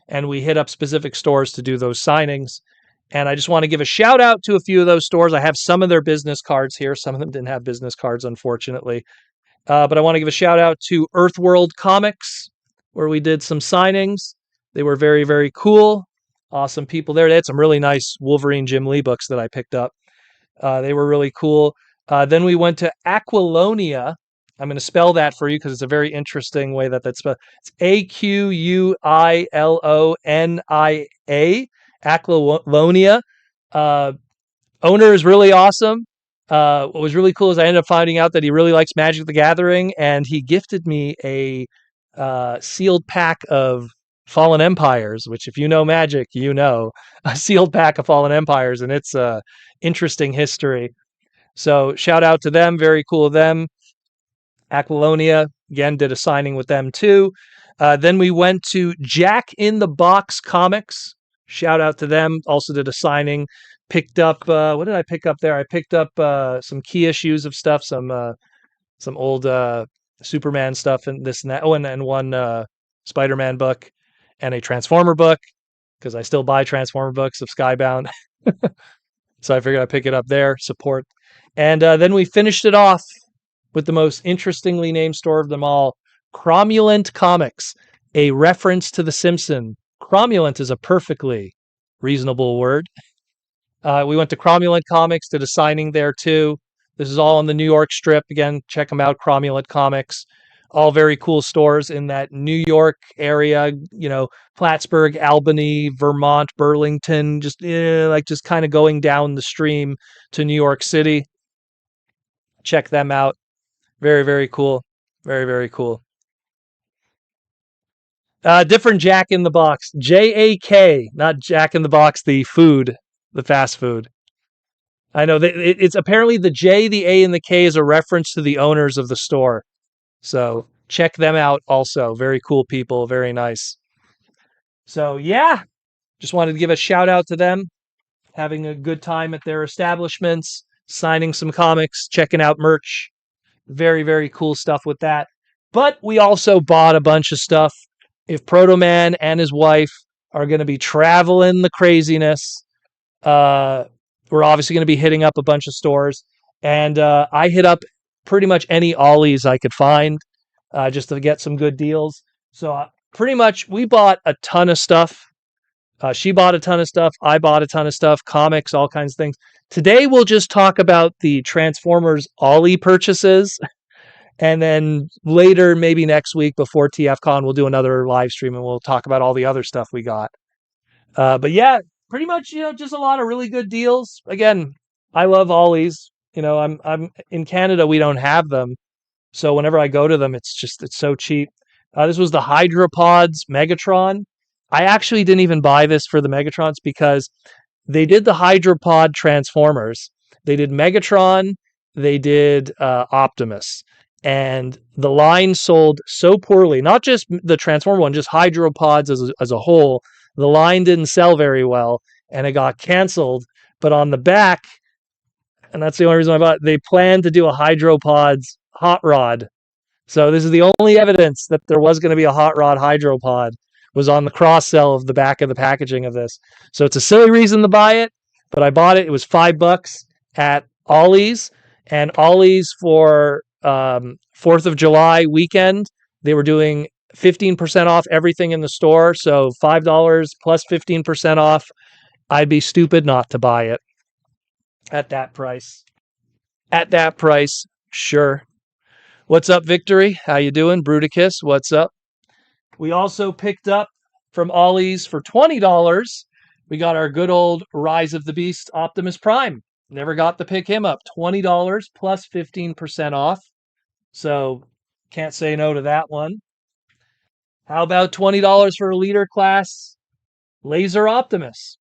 And we hit up specific stores to do those signings. And I just want to give a shout out to a few of those stores. I have some of their business cards here. Some of them didn't have business cards, unfortunately. But I want to give a shout out to Earthworld Comics, where we did some signings. They were very, very cool. Awesome people there. They had some really nice Wolverine Jim Lee books that I picked up. They were really cool. Then we went to Aquilonia. I'm going to spell that for you because it's a very interesting way that's spelled. It's Aquilonia. Aquilonia. Owner is really awesome. What was really cool is I ended up finding out that he really likes Magic the Gathering, and he gifted me a sealed pack of Fallen Empires, which if you know Magic, you know, a sealed pack of Fallen Empires, and it's interesting history. So shout out to them. Very cool of them. Aquilonia, again, did a signing with them too. Then we went to Jack in the Box Comics. Shout out to them. Also did a signing. Picked up, what did I pick up there? I picked up some key issues of stuff, some old Superman stuff and this and that. Oh, and one Spider-Man book and a Transformer book, because I still buy Transformer books of Skybound. So I figured I'd pick it up there, support. And then we finished it off with the most interestingly named store of them all, Cromulent Comics, a reference to The Simpsons. Cromulent is a perfectly reasonable word. We went to Cromulent Comics, did a signing there too. This is all on the New York Strip. Again, check them out, Cromulent Comics. All very cool stores in that New York area, Plattsburgh, Albany, Vermont, Burlington, just kind of going down the stream to New York City. Check them out. Very, very cool. Very, very cool. Different Jack in the Box. JAK, not Jack in the Box, the food, the fast food. I know it's apparently the J, the A, and the K is a reference to the owners of the store. So check them out also. Very cool people. Very nice. So yeah, just wanted to give a shout out to them. Having a good time at their establishments, signing some comics, checking out merch. Very, very cool stuff with that. But we also bought a bunch of stuff. If Proto Man and his wife are going to be traveling the craziness, we're obviously going to be hitting up a bunch of stores. And I hit up pretty much any Ollies I could find just to get some good deals. So pretty much we bought a ton of stuff. She bought a ton of stuff. I bought a ton of stuff, comics, all kinds of things. Today we'll just talk about the Transformers Ollie purchases. And then later, maybe next week before TFcon, we'll do another live stream and we'll talk about all the other stuff we got. But yeah, pretty much, just a lot of really good deals. Again, I love Ollies. I'm in Canada, we don't have them. So whenever I go to them, it's so cheap. This was the Hydropods Megatron. I actually didn't even buy this for the Megatrons because they did the Hydropod Transformers. They did Megatron. They did Optimus. and the line sold so poorly. Not just the Transformer one, just Hydropods as a whole. The line didn't sell very well, and it got canceled. But on the back, and that's the only reason I bought it, they planned to do a Hydropods hot rod. So this is the only evidence that there was going to be a hot rod Hydropod, was on the cross sell of the back of the packaging of this. So it's a silly reason to buy it, but I bought it. It was $5 at Ollie's, and Ollie's for 4th of July weekend, they were doing 15% off everything in the store. So $5 plus 15% off. I'd be stupid not to buy it at that price. At that price, sure. What's up, Victory? How you doing? Bruticus, what's up? We also picked up from Ollie's for $20. We got our good old Rise of the Beast Optimus Prime. Never got to pick him up. $20 plus 15% off. So can't say no to that one. How about $20 for a leader class Laser Optimus?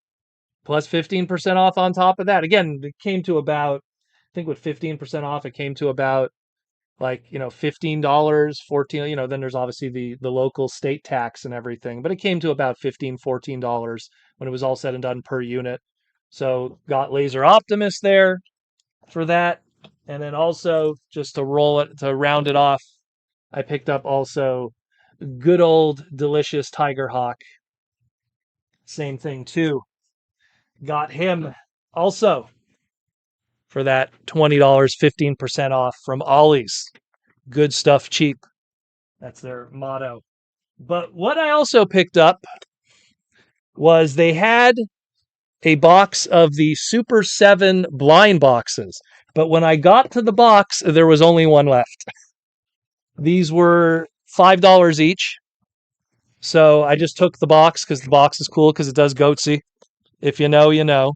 Plus 15% off on top of that. Again, it came to about, I think with 15% off, it came to about like, $15, 14, then there's obviously the local state tax and everything, but it came to about $14 when it was all said and done per unit. So got Laser Optimus there for that. And then also just to round it off, I picked up also good old delicious Tiger Hawk. Same thing too. Got him also for that $20, 15% off from Ollie's. Good stuff cheap. That's their motto. But what I also picked up was they had a box of the Super 7 blind boxes. But when I got to the box, there was only one left. These were $5 each. So I just took the box because the box is cool because it does goatsy. If you know, you know.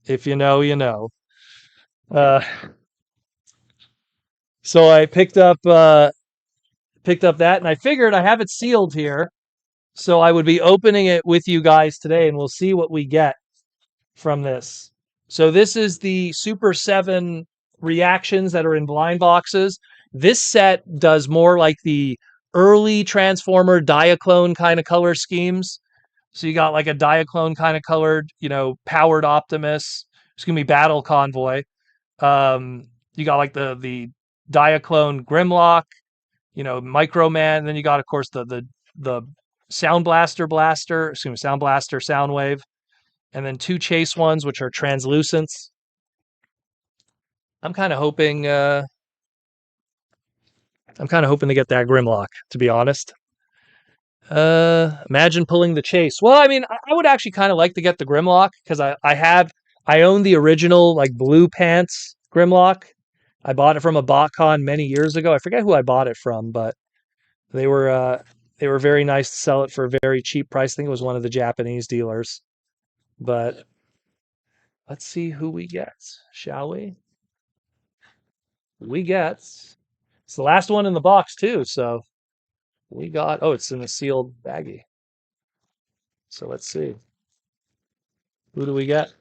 If you know, you know. So I picked up that, and I figured I have it sealed here, so I would be opening it with you guys today, and we'll see what we get from this. So this is the Super 7 reactions that are in blind boxes. This set does more like the early Transformer Diaclone kind of color schemes. So you got like a Diaclone kind of colored, powered Optimus. It's gonna be Battle Convoy. You got like the Diaclone Grimlock, Microman. And then you got, of course, the Sound Blaster, Soundwave, and then two chase ones, which are translucents. I'm kind of hoping to get that Grimlock, to be honest. Imagine pulling the chase. Well, I mean, I would actually kind of like to get the Grimlock because I own the original like blue pants Grimlock. I bought it from a BotCon many years ago. I forget who I bought it from, but they were very nice to sell it for a very cheap price. I think it was one of the Japanese dealers. But let's see who we get, shall we? It's the last one in the box too, so we got, it's in a sealed baggie. So let's see. Who do we get?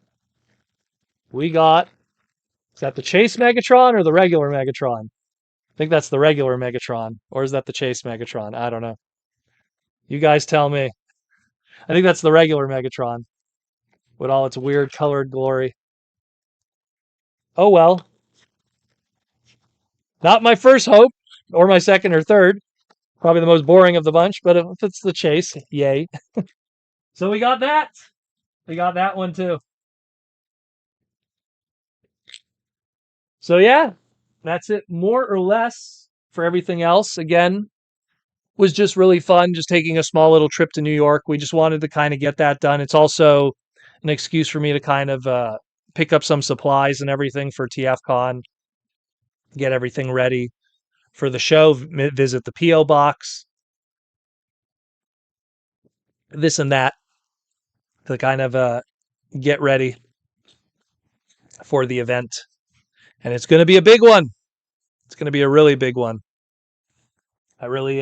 Is that the Chase Megatron or the regular Megatron? I think that's the regular Megatron. Or is that the Chase Megatron? I don't know. You guys tell me. I think that's the regular Megatron with all its weird colored glory. Oh well. Not my first hope, or my second or third. Probably the most boring of the bunch, but if it's the Chase, yay. So we got that. We got that one too. So yeah, that's it more or less for everything else. Again, was just really fun, just taking a small little trip to New York. We just wanted to kind of get that done. It's also an excuse for me to kind of pick up some supplies and everything for TFcon, get everything ready for the show, visit the P.O. box, this and that, to kind of get ready for the event. And it's going to be a big one. It's going to be a really big one. I really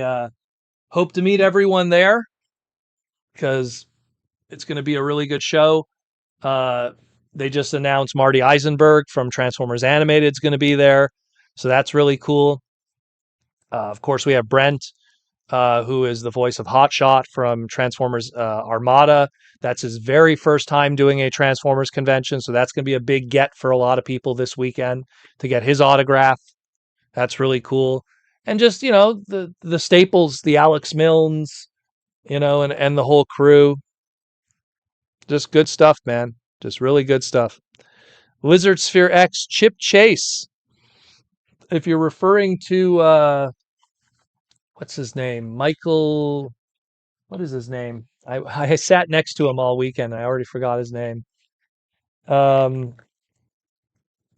hope to meet everyone there because it's going to be a really good show. They just announced Marty Eisenberg from Transformers Animated is going to be there. So that's really cool. Of course, we have Brent, who is the voice of Hotshot from Transformers Armada. That's his very first time doing a Transformers convention, so that's going to be a big get for a lot of people this weekend to get his autograph. That's really cool. And just, the staples, the Alex Milnes, and the whole crew. Just good stuff, man. Just really good stuff. Lizard Sphere X Chip Chase. If you're referring to what's his name? Michael, what is his name? I sat next to him all weekend. I already forgot his name. Um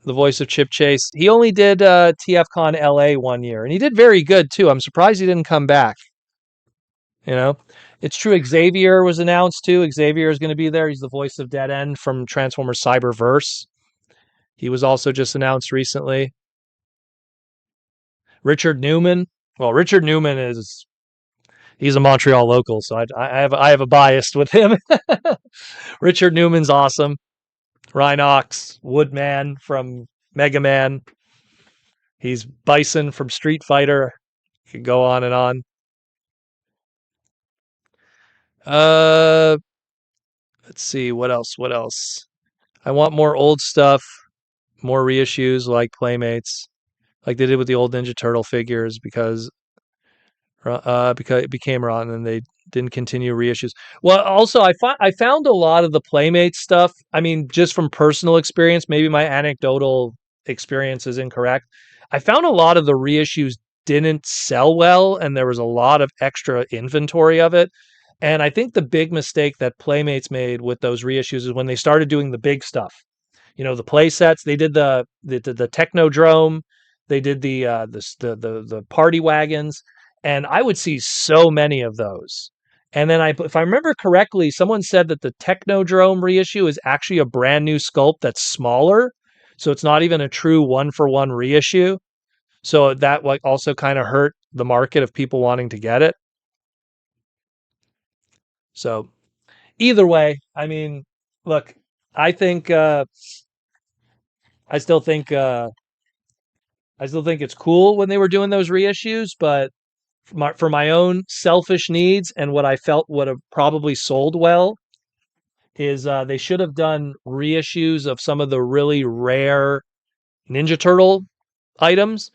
the voice of Chip Chase. He only did TFcon LA one year, and he did very good too. I'm surprised he didn't come back. You know, it's true. Xavier was announced too. Xavier is going to be there. He's the voice of Dead End from Transformers Cyberverse. He was also just announced recently. Richard Newman. Well, Richard Newman he's a Montreal local, so I have a bias with him. Richard Newman's awesome. Rhinox, Woodman from Mega Man. He's Bison from Street Fighter. Could go on and on. Uh, let's see what else. What else? I want more old stuff, more reissues like Playmates, like they did with the old Ninja Turtle figures, because it became rotten and they didn't continue reissues. Well, also I found a lot of the Playmate stuff. I mean, just from personal experience, maybe my anecdotal experience is incorrect. I found a lot of the reissues didn't sell well, and there was a lot of extra inventory of it. And I think the big mistake that Playmates made with those reissues is when they started doing the big stuff. The play sets. They did the Technodrome. They did the party wagons, and I would see so many of those. And then if I remember correctly, someone said that the Technodrome reissue is actually a brand new sculpt that's smaller, so it's not even a true one for one reissue. So that like also kind of hurt the market of people wanting to get it. So either way, I mean, look, I think I still think it's cool when they were doing those reissues, but for my own selfish needs and what I felt would have probably sold well is they should have done reissues of some of the really rare Ninja Turtle items.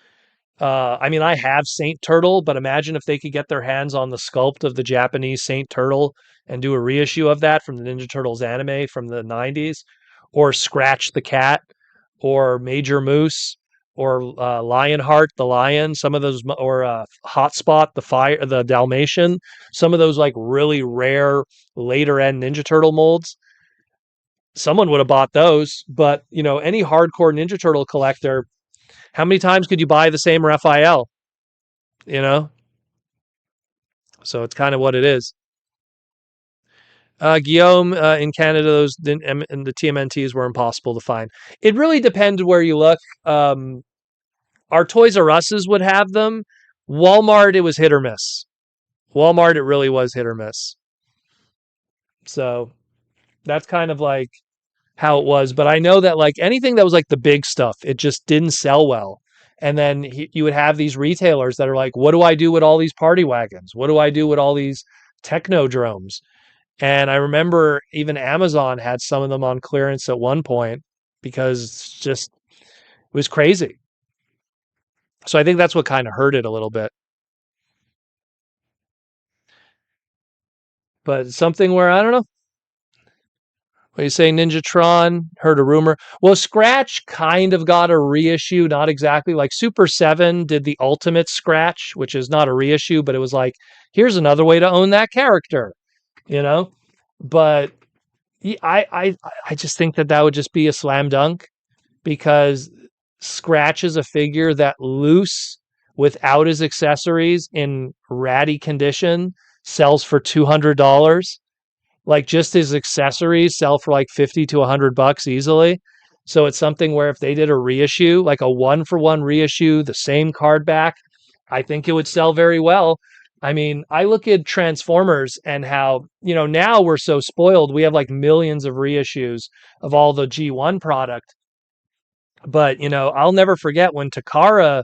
I mean, I have Saint Turtle, but imagine if they could get their hands on the sculpt of the Japanese Saint Turtle and do a reissue of that from the Ninja Turtles anime from the 90s, or Scratch the Cat, or Major Moose, or Lionheart the lion. Some of those, or Hotspot the Dalmatian. Some of those like really rare later end Ninja Turtle molds. Someone would have bought those, but any hardcore Ninja Turtle collector, how many times could you buy the same Raphael? You know, so it's kind of what it is. Guillaume, in Canada, and the TMNTs were impossible to find. It really depends where you look. Our Toys R Us's would have them. Walmart, it was hit or miss. Walmart, it really was hit or miss. So that's kind of like how it was. But I know that like anything that was like the big stuff, it just didn't sell well. And then you would have these retailers that are like, what do I do with all these party wagons? What do I do with all these technodromes? And I remember even Amazon had some of them on clearance at one point because it was crazy. So I think that's what kind of hurt it a little bit. But something where I don't know. What you say, Ninjatron? Heard a rumor. Well, Scratch kind of got a reissue, not exactly. Like Super 7 did the Ultimate Scratch, which is not a reissue, but it was like, here's another way to own that character, you know? But I just think that would just be a slam dunk because Scratch is a figure that loose without his accessories in ratty condition sells for $200. Like just his accessories sell for like 50 to $100 easily. So it's something where if they did a reissue, like a one for one reissue, the same card back, I think it would sell very well. I mean, I look at Transformers and how, now we're so spoiled. We have like millions of reissues of all the G1 product. But, I'll never forget when Takara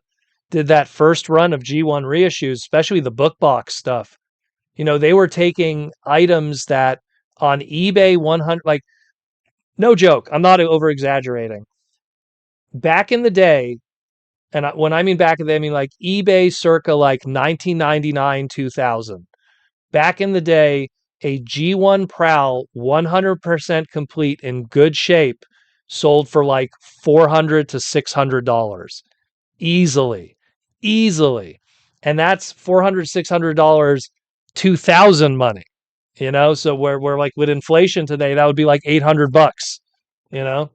did that first run of G1 reissues, especially the book box stuff, they were taking items that on eBay 100, like, no joke, I'm not over exaggerating. Back in the day, and when I mean back in the day, I mean like eBay circa like 1999, 2000. Back in the day, a G1 Prowl 100% complete in good shape sold for like $400 to $600 easily, easily. And that's $400, $600, 2000 money, So we're like with inflation today, that would be like $800, you know?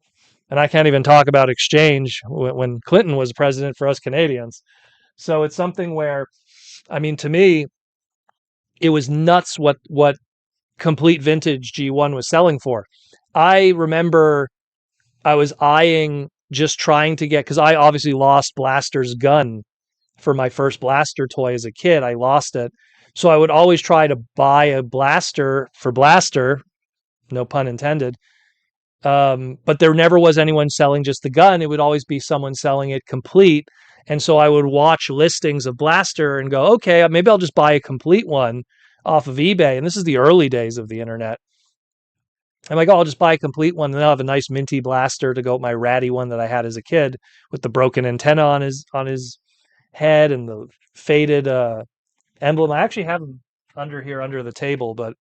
And I can't even talk about exchange when Clinton was president for us Canadians. So it's something where, I mean, to me, it was nuts what complete vintage G1 was selling for. I remember I was eyeing just trying to get, because I obviously lost Blaster's gun for my first Blaster toy as a kid. I lost it. So I would always try to buy a Blaster for Blaster, no pun intended. But there never was anyone selling just the gun. It would always be someone selling it complete. And so I would watch listings of Blaster and go, okay, maybe I'll just buy a complete one off of eBay. And this is the early days of the internet. I'm like, oh, I'll just buy a complete one, and then I'll have a nice minty Blaster to go with my ratty one that I had as a kid with the broken antenna on his head and the faded emblem. I actually have them under here under the table, but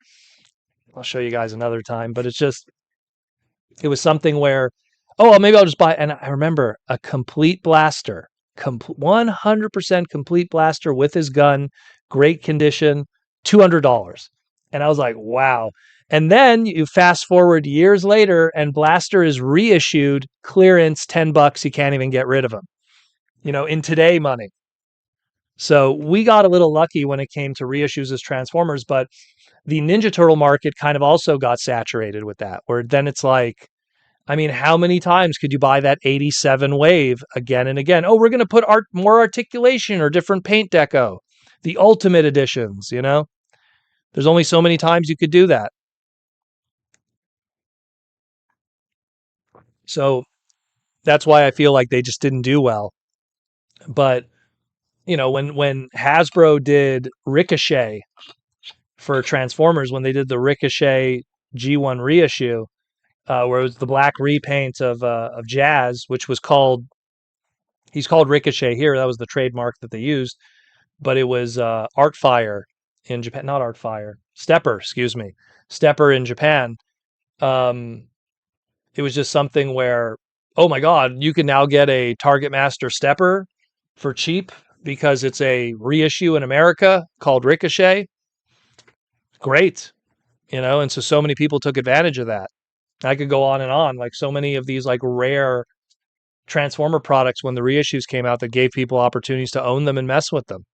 I'll show you guys another time. But it was something where, oh, well, maybe I'll just buy. And I remember a complete Blaster, 100% complete Blaster with his gun, great condition, $200. And I was like, wow. And then you fast forward years later, and Blaster is reissued, clearance, $10. You can't even get rid of him, in today money. So we got a little lucky when it came to reissues as Transformers, but the Ninja Turtle market kind of also got saturated with that, where then it's like, I mean, how many times could you buy that 87 wave again and again? Oh, we're going to put more articulation or different paint deco. The ultimate editions, There's only so many times you could do that. So that's why I feel like they just didn't do well. But, when Hasbro did Ricochet for Transformers, when they did the Ricochet G1 reissue, where it was the black repaint of Jazz, which was he's called Ricochet here. That was the trademark that they used, but it was Artfire in Japan, not Artfire, Stepper, excuse me, Stepper in Japan. It was just something where, oh my God, you can now get a Target Master Stepper for cheap because it's a reissue in America called Ricochet. Great, and so many people took advantage of that. I could go on and on, like so many of these like rare Transformer products when the reissues came out that gave people opportunities to own them and mess with them.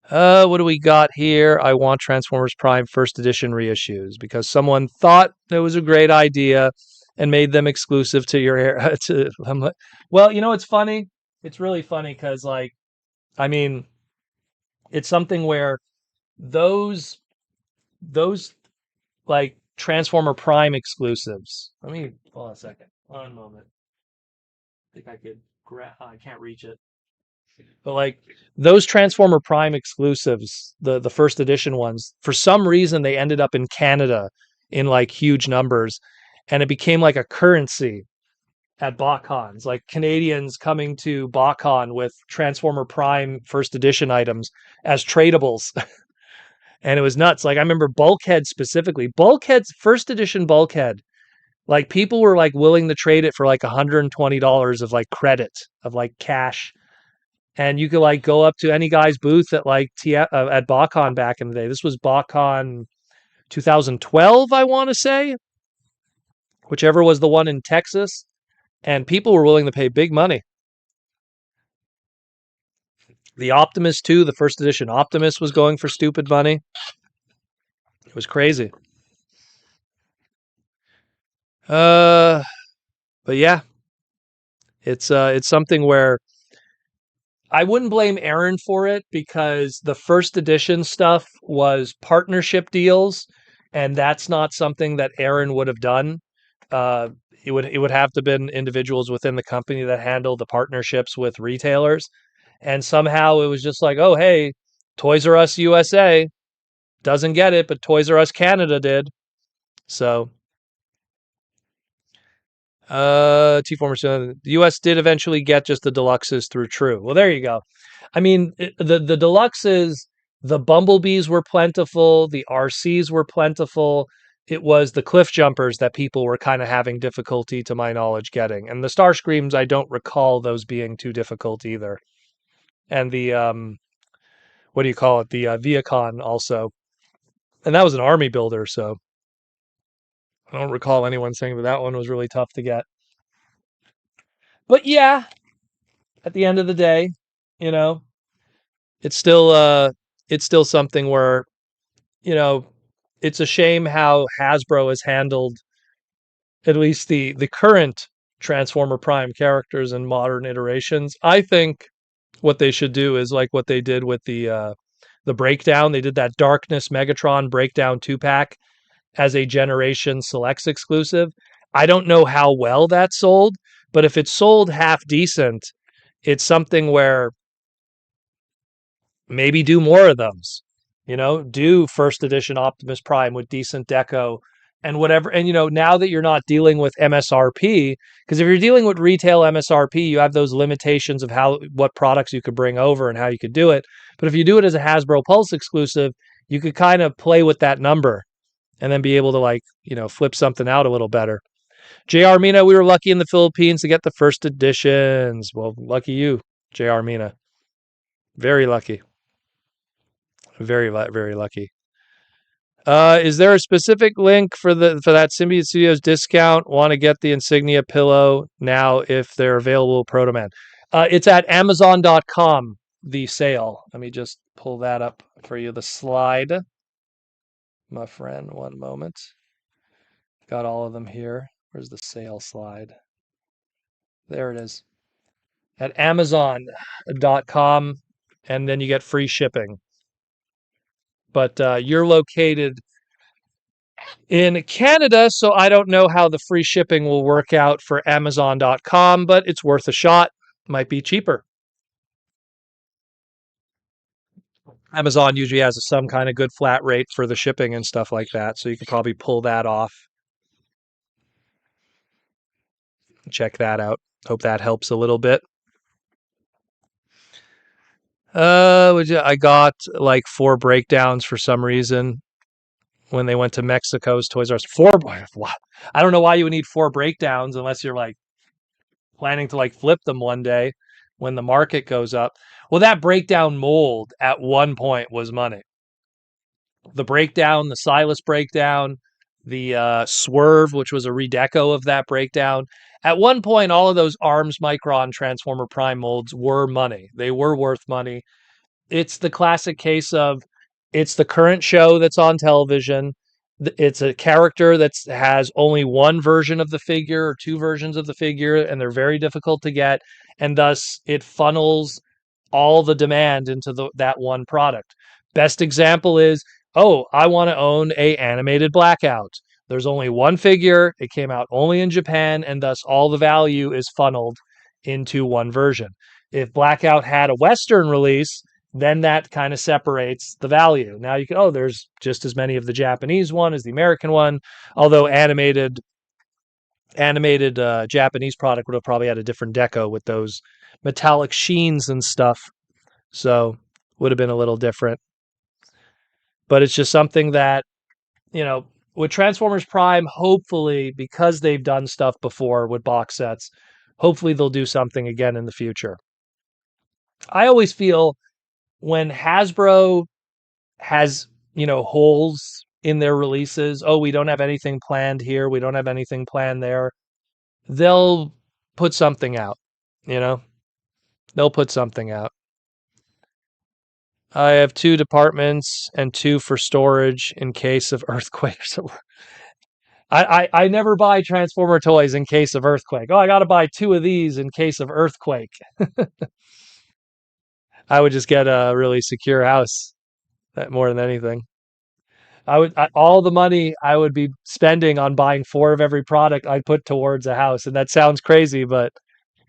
What do we got here? I want Transformers Prime first edition reissues because someone thought it was a great idea and made them exclusive to your hair. Well, it's funny. It's really funny because, like, I mean, it's something where those like Transformer Prime exclusives. Let me hold on a second. One moment. I think I could I can't reach it. But like those Transformer Prime exclusives, the first edition ones, for some reason they ended up in Canada in like huge numbers, and it became like a currency at BotCons. Like Canadians coming to BotCon with Transformer Prime first edition items as tradables. And it was nuts. Like I remember Bulkhead specifically. Bulkhead's first edition Bulkhead. Like people were like willing to trade it for like $120 of like credit, of like cash. And you could like go up to any guy's booth at like at BotCon back in the day. This was BotCon 2012, I want to say, whichever was the one in Texas. And people were willing to pay big money. The Optimus too, the first edition Optimus was going for stupid money. It was crazy. But yeah, it's something where I wouldn't blame Aaron for it because the first edition stuff was partnership deals, and that's not something that Aaron would have done. it would have to been individuals within the company that handle the partnerships with retailers, and somehow it was just like, oh hey, Toys R Us USA doesn't get it, but Toys R Us Canada did. So T former the US did eventually get just the deluxes through True. Well, there you go. I mean, the deluxes, the Bumblebees were plentiful, the RCs were plentiful. It was the Cliff Jumpers that people were kind of having difficulty, to my knowledge, getting. And the Starscreams, I don't recall those being too difficult either. And the what do you call it? The Viacon also. And that was an army builder, so I don't recall anyone saying that that one was really tough to get. But yeah, at the end of the day, you know, it's still it's still something where, you know, it's a shame how Hasbro has handled at least the current Transformer Prime characters in modern iterations. I think what they should do is like what they did with the breakdown. They did that Darkness Megatron breakdown 2-pack as a Generation Selects exclusive. I don't know how well that sold, but if it sold half decent, it's something where maybe do more of those. You know, do first edition Optimus Prime with decent deco and whatever. And, you know, now that you're not dealing with MSRP, because if you're dealing with retail MSRP, you have those limitations of what products you could bring over and how you could do it. But if you do it as a Hasbro Pulse exclusive, you could kind of play with that number and then be able to, like, you know, flip something out a little better. JR Mina, we were lucky in the Philippines to get the first editions. Well, lucky you, JR Mina. Very lucky. Very lucky. Is there a specific link for that Symbiote Studios discount? Want to get the insignia pillow now if they're available, Proto Man. It's at Amazon.com, the sale. Let me just pull that up for you. The slide, my friend. One moment. Got all of them here. Where's the sale slide? There it is. At Amazon.com, and then you get free shipping. But you're located in Canada, so I don't know how the free shipping will work out for Amazon.com, but it's worth a shot. Might be cheaper. Amazon usually has some kind of good flat rate for the shipping and stuff like that, so you could probably pull that off. Check that out. Hope that helps a little bit. I got like 4 breakdowns for some reason when they went to Mexico's Toys R Us. 4. I don't know why you would need 4 breakdowns unless you're like planning to like flip them one day when the market goes up. Well, that breakdown mold at one point was money. The breakdown, the Silas breakdown, the Swerve, which was a redeco of that breakdown. At one point, all of those Arms Micron Transformer Prime molds were money. They were worth money. It's the classic case of it's the current show that's on television. It's a character that has only one version of the figure or 2 versions of the figure, and they're very difficult to get. And thus, it funnels all the demand into that one product. Best example is, oh, I want to own a animated Blackout. There's only one figure. It came out only in Japan, and thus all the value is funneled into one version. If Blackout had a Western release, then that kind of separates the value. Now you can, oh, there's just as many of the Japanese one as the American one, although animated Japanese product would have probably had a different deco with those metallic sheens and stuff. So would have been a little different. But it's just something that, you know, with Transformers Prime, hopefully, because they've done stuff before with box sets, hopefully they'll do something again in the future. I always feel when Hasbro has, you know, holes in their releases, oh, we don't have anything planned here, we don't have anything planned there, they'll put something out, you know? They'll put something out. I have 2 departments and 2 for storage in case of earthquakes. I never buy Transformer toys in case of earthquake. Oh, I got to buy 2 of these in case of earthquake. I would just get a really secure house more than anything. all the money I would be spending on buying four of every product I'd put towards a house. And that sounds crazy, but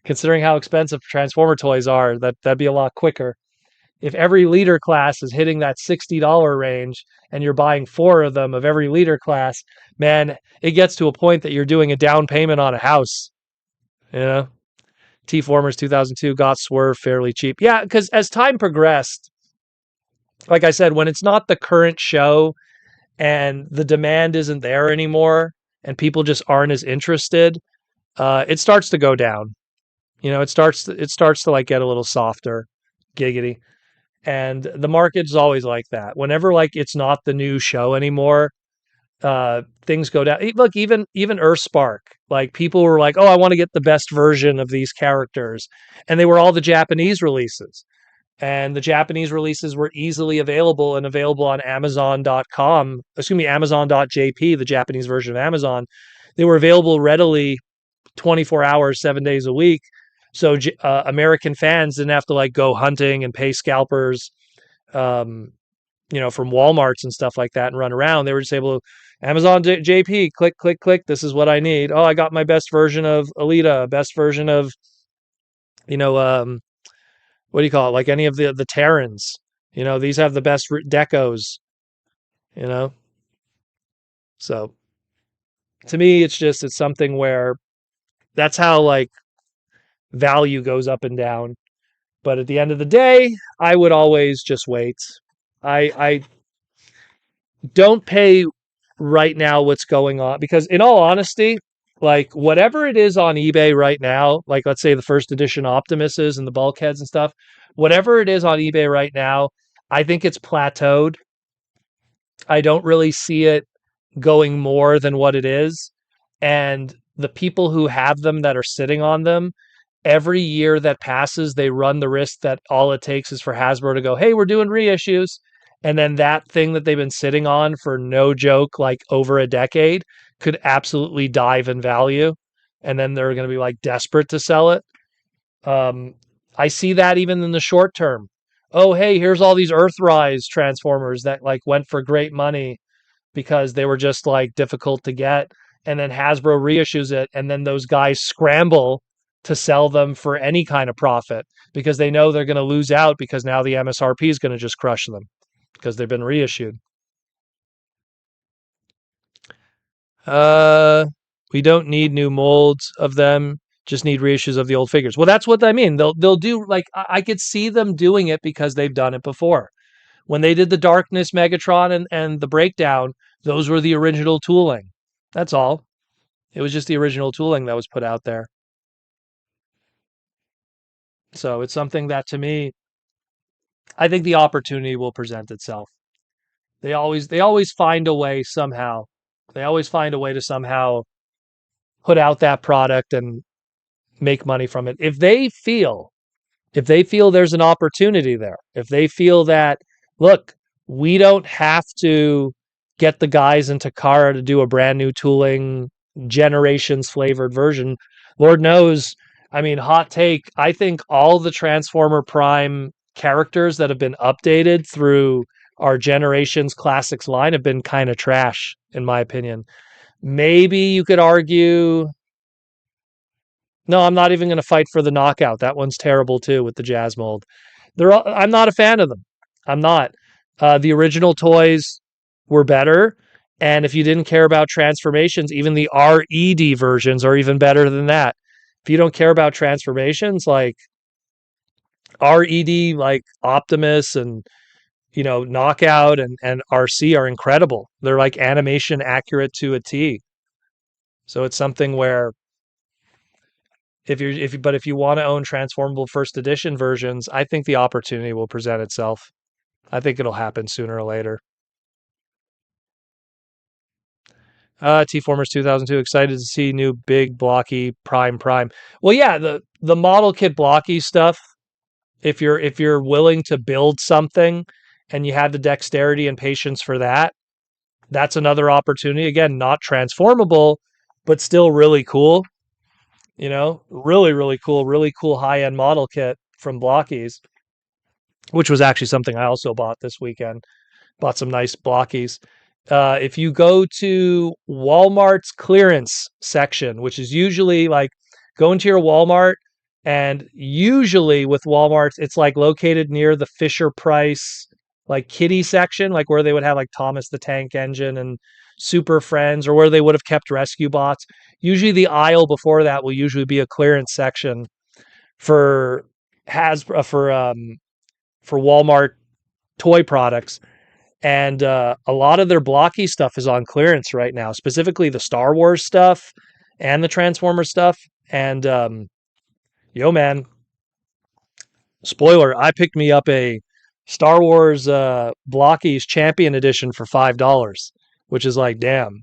considering how expensive Transformer toys are, that'd be a lot quicker. If every leader class is hitting that $60 range and you're buying four of them of every leader class, man, it gets to a point that you're doing a down payment on a house. You know, T Formers 2002 got Swerve fairly cheap. Yeah, because as time progressed, like I said, when it's not the current show and the demand isn't there anymore and people just aren't as interested, it starts to go down. It starts to like get a little softer, giggity. And the market's always like that. Whenever like it's not the new show anymore, things go down. Look, even Earthspark, like people were like, "Oh, I want to get the best version of these characters," and they were all the Japanese releases. And the Japanese releases were easily available and available on Amazon.com. Excuse me, Amazon.jp, the Japanese version of Amazon. They were available readily 24 hours, 7 days a week. So American fans didn't have to like go hunting and pay scalpers, um, from Walmarts and stuff like that and run around. They were just able to Amazon JP, click, click, click. This is what I need. Oh, I got my best version of Alita, best version of, you know, what do you call it? Like any of the Terrans. These have the best decos, you know? So to me, it's something where that's how like value goes up and down. But at the end of the day, I would always just wait. I don't pay right now what's going on because in all honesty, like whatever it is on eBay right now, like let's say the first edition Optimuses and the bulkheads and stuff, whatever it is on eBay right now, I think it's plateaued. I don't really see it going more than what it is. And the people who have them that are sitting on them, every year that passes, they run the risk that all it takes is for Hasbro to go, "Hey, we're doing reissues." And then that thing that they've been sitting on for no joke, like over a decade, could absolutely dive in value. And then they're going to be like desperate to sell it. Um, I see that even in the short term. Oh, hey, here's all these Earthrise Transformers that like went for great money because they were just like difficult to get. And then Hasbro reissues it, and then those guys scramble to sell them for any kind of profit because they know they're going to lose out because now the MSRP is going to just crush them because they've been reissued. Uh, we don't need new molds of them. Just need reissues of the old figures. Well, that's what I mean. They'll do like I could see them doing it because they've done it before. When they did the Darkness Megatron and the Breakdown, those were the original tooling. That's all. It was just the original tooling that was put out there. So it's something that to me, I think the opportunity will present itself. They always find a way somehow. They always find a way to somehow put out that product and make money from it. If they feel there's an opportunity there, if they feel that, look, we don't have to get the guys in Takara to do a brand new tooling, generations flavored version. Lord knows, I mean, hot take, I think all the Transformer Prime characters that have been updated through our Generations Classics line have been kind of trash, in my opinion. Maybe you could argue no, I'm not even going to fight for the knockout. That one's terrible too with the jazz mold. I'm not a fan of them. I'm not. The original toys were better, and if you didn't care about transformations, even the RED versions are even better than that. If you don't care about transformations, like RED, like Optimus and Knockout and RC are incredible. They're like animation accurate to a T. So it's something where if you want to own transformable first edition versions, I think the opportunity will present itself. I think it'll happen sooner or later. T Formers 2002, excited to see new big blocky prime. Well, yeah, the model kit blocky stuff. If you're willing to build something and you have the dexterity and patience for that, that's another opportunity. Again, not transformable, but still really cool. Really cool high end model kit from Blockies, which was actually something I also bought this weekend. Bought some nice Blockies. If you go to Walmart's clearance section, which is usually like go into your Walmart, and usually with Walmart's, it's like located near the Fisher Price like kitty section, like where they would have like Thomas the Tank Engine and Super Friends, or where they would have kept rescue bots. Usually the aisle before that will usually be a clearance section for has for Walmart toy products, and a lot of their blocky stuff is on clearance right now, specifically the Star Wars stuff and the Transformers stuff. And yo, man, spoiler, I picked me up a Star Wars Blockies Champion Edition for $5, which is like, damn,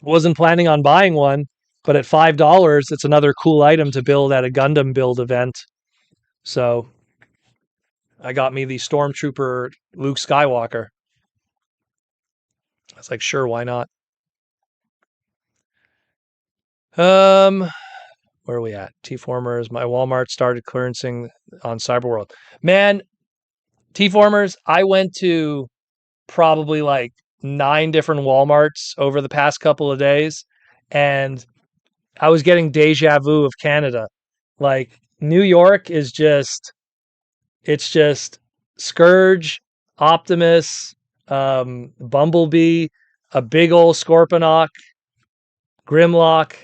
Wasn't planning on buying one, but at $5, it's another cool item to build at a Gundam build event. So I got me the Stormtrooper Luke Skywalker. I was like, sure, why not? Where are we at? T-Formers. My Walmart started clearancing on Cyberworld. Man, T-Formers, I went to probably like 9 different Walmarts over the past couple of days, and I was getting deja vu of Canada. Like New York is just, it's just Scourge, Optimus, Bumblebee, a big old Scorponok, Grimlock.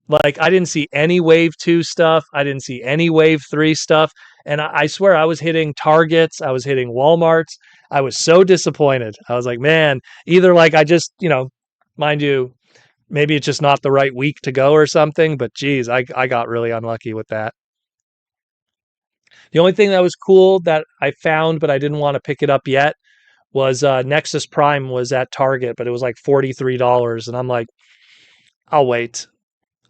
Like I didn't see any Wave 2 stuff. I didn't see any Wave 3 stuff. And I swear I was hitting Targets. I was hitting Walmarts. I was so disappointed. I was like, man, either like I just, mind you, maybe it's just not the right week to go or something. But geez, I got really unlucky with that. The only thing that was cool that I found, but I didn't want to pick it up yet, was Nexus Prime was at Target, but it was like $43. And I'm like, I'll wait.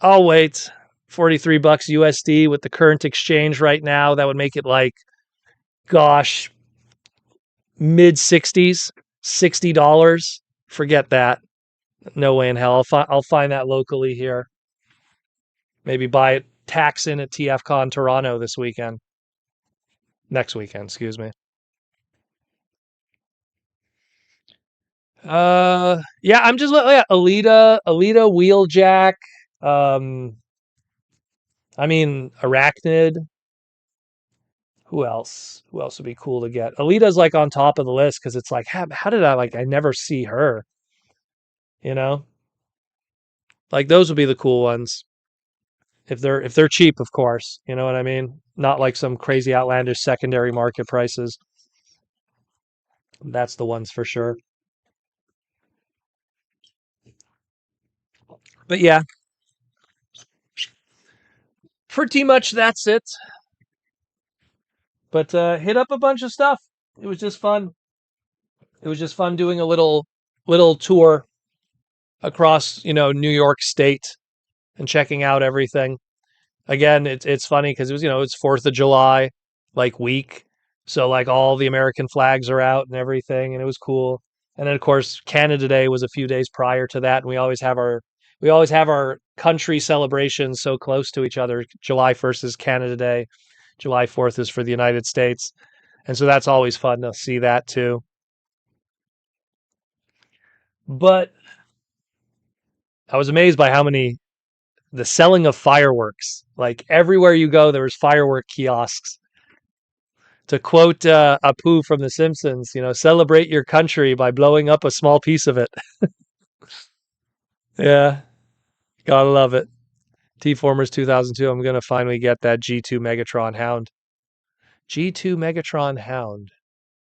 I'll wait. $43 USD with the current exchange right now. That would make it like, gosh, mid 60s, $60. Forget that. No way in hell. I'll find that locally here. Maybe buy it tax in at TFcon Toronto this weekend. Next weekend, excuse me. Yeah, I'm just Alita, Wheeljack. Um, I mean Arachnid. Who else? Who else would be cool to get? Alita's like on top of the list because it's like, how did I never see her? You know, like those would be the cool ones if they're cheap, of course. You know what I mean? Not like some crazy outlandish secondary market prices. That's the ones for sure. But yeah, pretty much that's it. But hit up a bunch of stuff. It was just fun. It was just fun doing a little tour across New York State and checking out everything. Again, it's funny because it was it's 4th of July like week, so like all the American flags are out and everything, and it was cool. And then of course Canada Day was a few days prior to that, and we always have our country celebrations so close to each other. July 1st is Canada Day, July 4th is for the United States, and so that's always fun to see that too. But I was amazed by how many the selling of fireworks. Like everywhere you go, there was firework kiosks. To quote Apu from The Simpsons, celebrate your country by blowing up a small piece of it. Yeah, gotta love it. T-Formers 2002. I'm gonna finally get that G2 Megatron Hound. G2 Megatron Hound.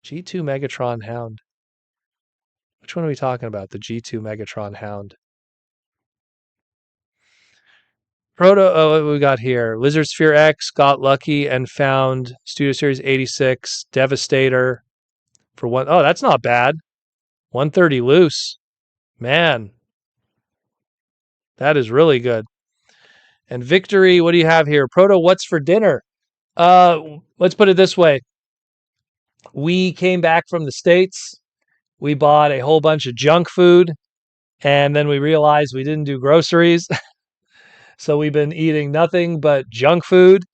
G2 Megatron Hound. Which one are we talking about? The G2 Megatron Hound. What we got here? Lizard Sphere X got lucky and found Studio Series 86 Devastator for one. Oh, that's not bad. 130 loose. Man, that is really good. And Victory, what do you have here? Proto, what's for dinner? Let's put it this way. We came back from the States. We bought a whole bunch of junk food, and then we realized we didn't do groceries. So we've been eating nothing but junk food.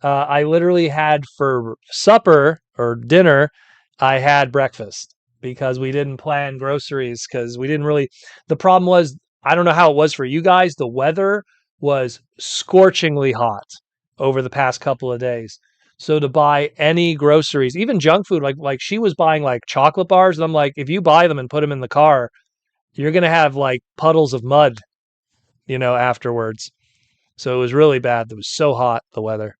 I literally had for supper or dinner I had breakfast because we didn't plan groceries because we didn't really. The problem was, I don't know how it was for you guys. The weather was scorchingly hot over the past couple of days. So to buy any groceries, even junk food, like she was buying like chocolate bars, and I'm like, if you buy them and put them in the car, you're gonna have like puddles of mud, afterwards. So it was really bad. It was so hot, the weather.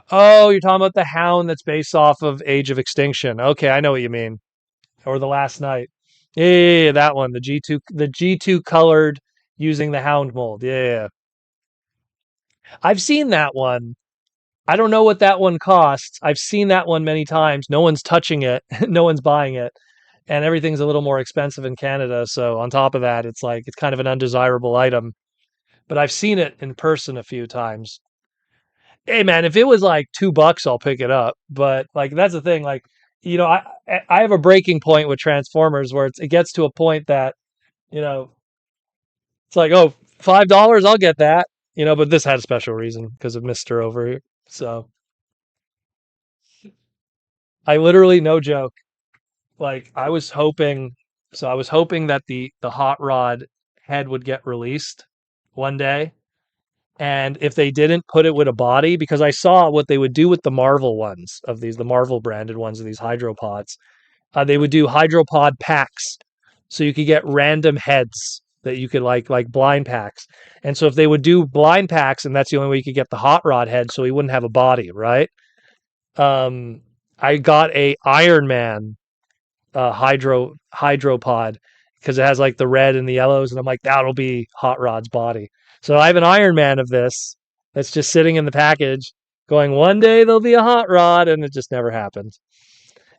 Oh, you're talking about the hound that's based off of Age of Extinction. Okay, I know what you mean. Or the Last Night. Yeah, that one. The G2 colored using the hound mold. Yeah, yeah, yeah. I've seen that one. I don't know what that one costs. I've seen that one many times. No one's touching it. No one's buying it. And everything's a little more expensive in Canada. So on top of that, it's like it's kind of an undesirable item. But I've seen it in person a few times. Hey man, if it was like $2, I'll pick it up. But like that's the thing. Like, I have a breaking point with Transformers where it gets to a point that, you know, it's like, oh, $5, I'll get that. But this had a special reason because of Mr. Over here. So I literally, no joke. Like I was hoping that the hot rod head would get released one day. And if they didn't put it with a body, because I saw what they would do with the Marvel ones the Marvel branded ones of these hydropods, they would do hydropod packs, so you could get random heads that you could like blind packs. And so if they would do blind packs, and that's the only way you could get the hot rod head, so he wouldn't have a body, right? Um, I got a Iron Man hydropod because it has like the red and the yellows, and I'm like, that'll be Hot Rod's body. So I have an Iron Man of this that's just sitting in the package, going one day there'll be a Hot Rod, and it just never happened.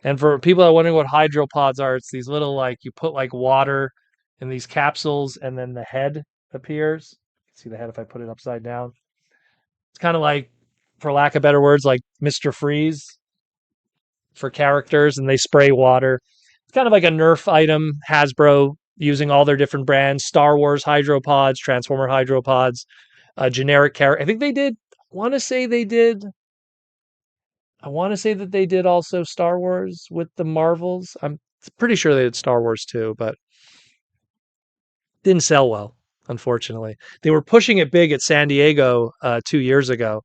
And for people that are wondering what hydropods are, it's these little like you put like water in these capsules, and then the head appears. You can see the head if I put it upside down. It's kind of like, for lack of better words, like Mr. Freeze for characters, and they spray water. It's kind of like a Nerf item, Hasbro using all their different brands, Star Wars hydropods, Transformer hydropods, generic character. I think they did. Want to say they did. I want to say that they did also Star Wars with the Marvels. I'm pretty sure they did Star Wars too, but didn't sell well, unfortunately. They were pushing it big at San Diego 2 years ago,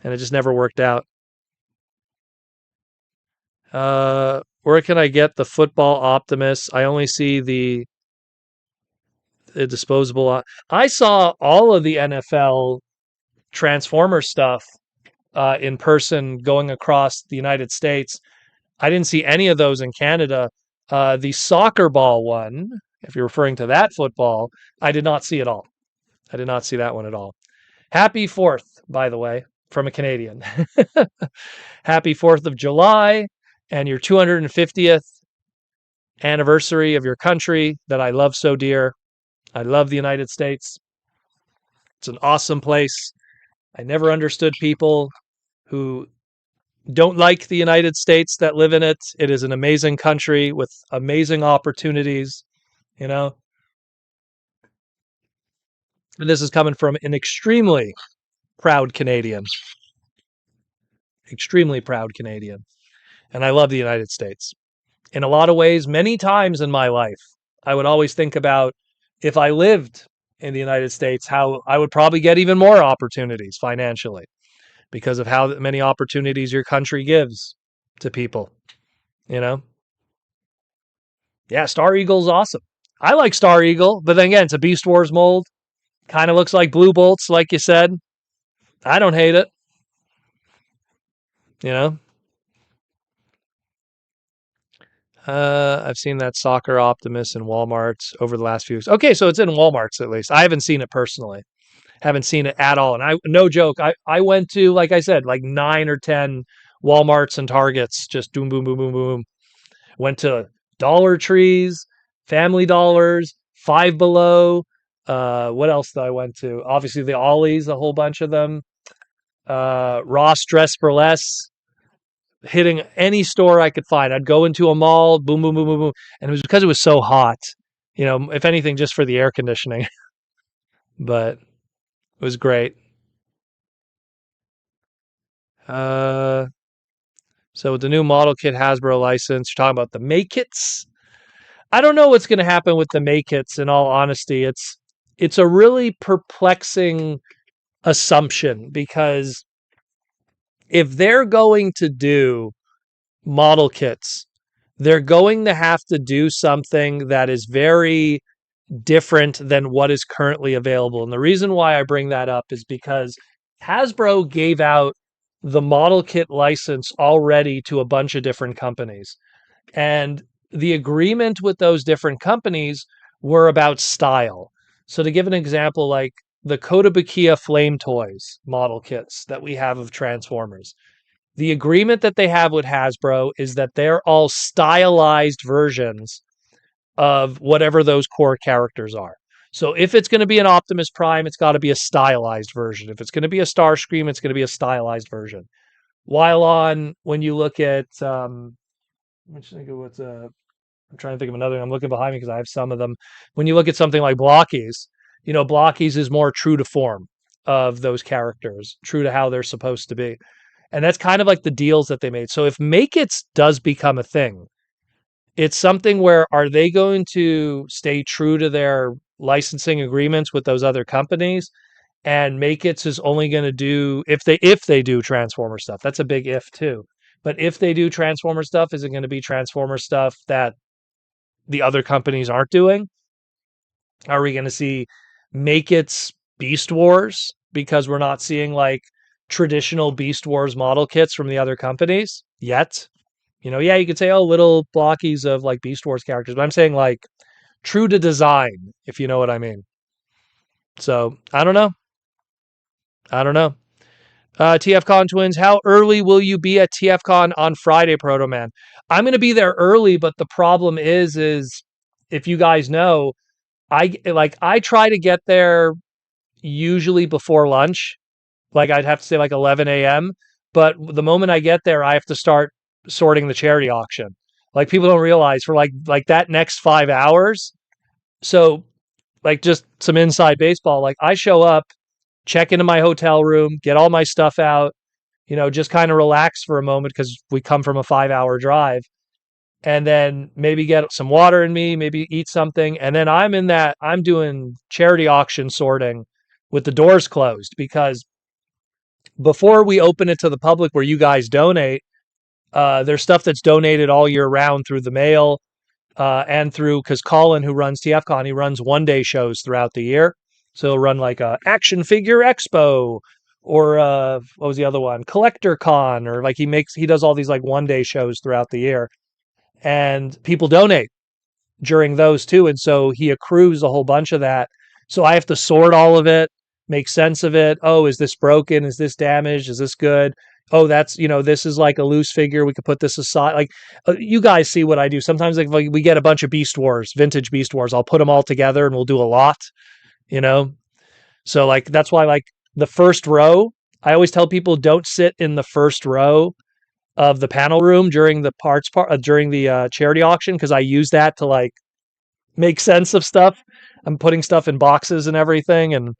and it just never worked out. Where can I get the football Optimus? I only see the disposable. I saw all of the NFL Transformer stuff in person going across the United States. I didn't see any of those in Canada. The soccer ball one, if you're referring to that football, I did not see at all. I did not see that one at all. Happy 4th, by the way, from a Canadian. Happy 4th of July and your 250th anniversary of your country that I love so dear. I love the United States. It's an awesome place. I never understood people who don't like the United States that live in it. It is an amazing country with amazing opportunities, you know. And this is coming from an proud Canadian, extremely proud Canadian. And I love the United States. In a lot of ways, many times in my life, I would always think about if I lived in the United States, how I would probably get even more opportunities financially because of how many opportunities your country gives to people, you know? Yeah, Star Eagle's awesome. I like Star Eagle, but then again, it's a Beast Wars mold. Kind of looks like Blue Bolts, like you said. I don't hate it, you know? I've seen that Soccer Optimus in Walmart's over the last few weeks. Okay, so it's in Walmart's at least. I haven't seen it personally. Haven't seen it at all. And no joke, I went to, like I said, like 9 or 10 Walmarts and Targets, just boom, boom, boom, boom, boom. Went to Dollar Trees, Family Dollars, Five Below. What else did I went to? Obviously the Ollies, a whole bunch of them. Ross Dress for Less, hitting any store I could find. I'd go into a mall, boom, boom, boom, boom, boom. And it was because it was so hot. If anything, just for the air conditioning. But it was great. Uh, So with the new model kit Hasbro license, you're talking about the Make Kits. I don't know what's going to happen with the Make Kits. In all honesty, it's a really perplexing assumption because if they're going to do model kits, they're going to have to do something that is very different than what is currently available. And the reason why I bring that up is because Hasbro gave out the model kit license already to a bunch of different companies. And the agreement with those different companies were about style. So to give an example, like the Kotobukiya Flame Toys model kits that we have of Transformers, the agreement that they have with Hasbro is that they're all stylized versions of whatever those core characters are. So if it's going to be an Optimus Prime, it's got to be a stylized version. If it's going to be a Starscream, it's going to be a stylized version. While on when you look at let's think of what's I'm trying to think of another. I'm looking behind me because I have some of them. When you look at something like Blockies, Blockies is more true to form of those characters, true to how they're supposed to be. And that's kind of like the deals that they made. So if Make It does become a thing, it's something where are they going to stay true to their licensing agreements with those other companies? And Make It is only going to do if they do Transformer stuff. That's a big if too. But if they do Transformer stuff, is it going to be Transformer stuff that the other companies aren't doing? Are we going to see Make It's Beast Wars because we're not seeing like traditional Beast Wars model kits from the other companies yet? Yeah, you could say, oh, little blockies of like Beast Wars characters, but I'm saying like true to design, if you know what I mean. So I don't know. I don't know. TFcon Twins, how early will you be at TFcon on Friday, Proto Man? I'm going to be there early, but the problem is if you guys know, I try to get there usually before lunch. Like I'd have to say like 11 a.m. But the moment I get there, I have to start sorting the charity auction. Like people don't realize for like that next 5 hours. So like just some inside baseball. Like I show up, check into my hotel room, get all my stuff out, just kind of relax for a moment because we come from a 5 hour drive. And then maybe get some water in me, maybe eat something. And then I'm doing charity auction sorting with the doors closed because before we open it to the public where you guys donate, there's stuff that's donated all year round through the mail and through, because Colin, who runs TFCon, he runs 1-day shows throughout the year. So he'll run like a Action Figure Expo or what was the other one? Collector Con, or like he does all these like 1-day shows throughout the year. And people donate during those too. And so he accrues a whole bunch of that. So I have to sort all of it, make sense of it. Oh, is this broken? Is this damaged? Is this good? Oh, that's, this is like a loose figure. We could put this aside. Like you guys see what I do. Sometimes like we get a bunch of Beast Wars, vintage Beast Wars. I'll put them all together and we'll do a lot, you know? So like, that's why like the first row, I always tell people don't sit in the first row of the panel room during the during the charity auction, because I use that to like make sense of stuff. I'm putting stuff in boxes and everything, and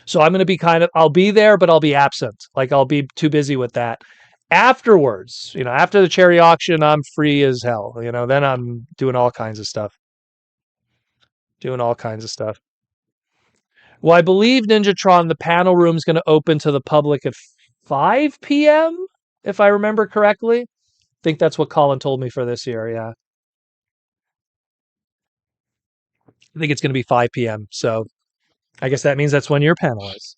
so I'm going to be I'll be there, but I'll be absent. Like I'll be too busy with that. Afterwards, after the charity auction, I'm free as hell. Then I'm doing all kinds of stuff. Doing all kinds of stuff. Well, I believe Ninjatron, the panel room is going to open to the public at 5 p.m. if I remember correctly. I think that's what Colin told me for this year. Yeah. I think it's going to be 5 p.m. So I guess that means that's when your panel is.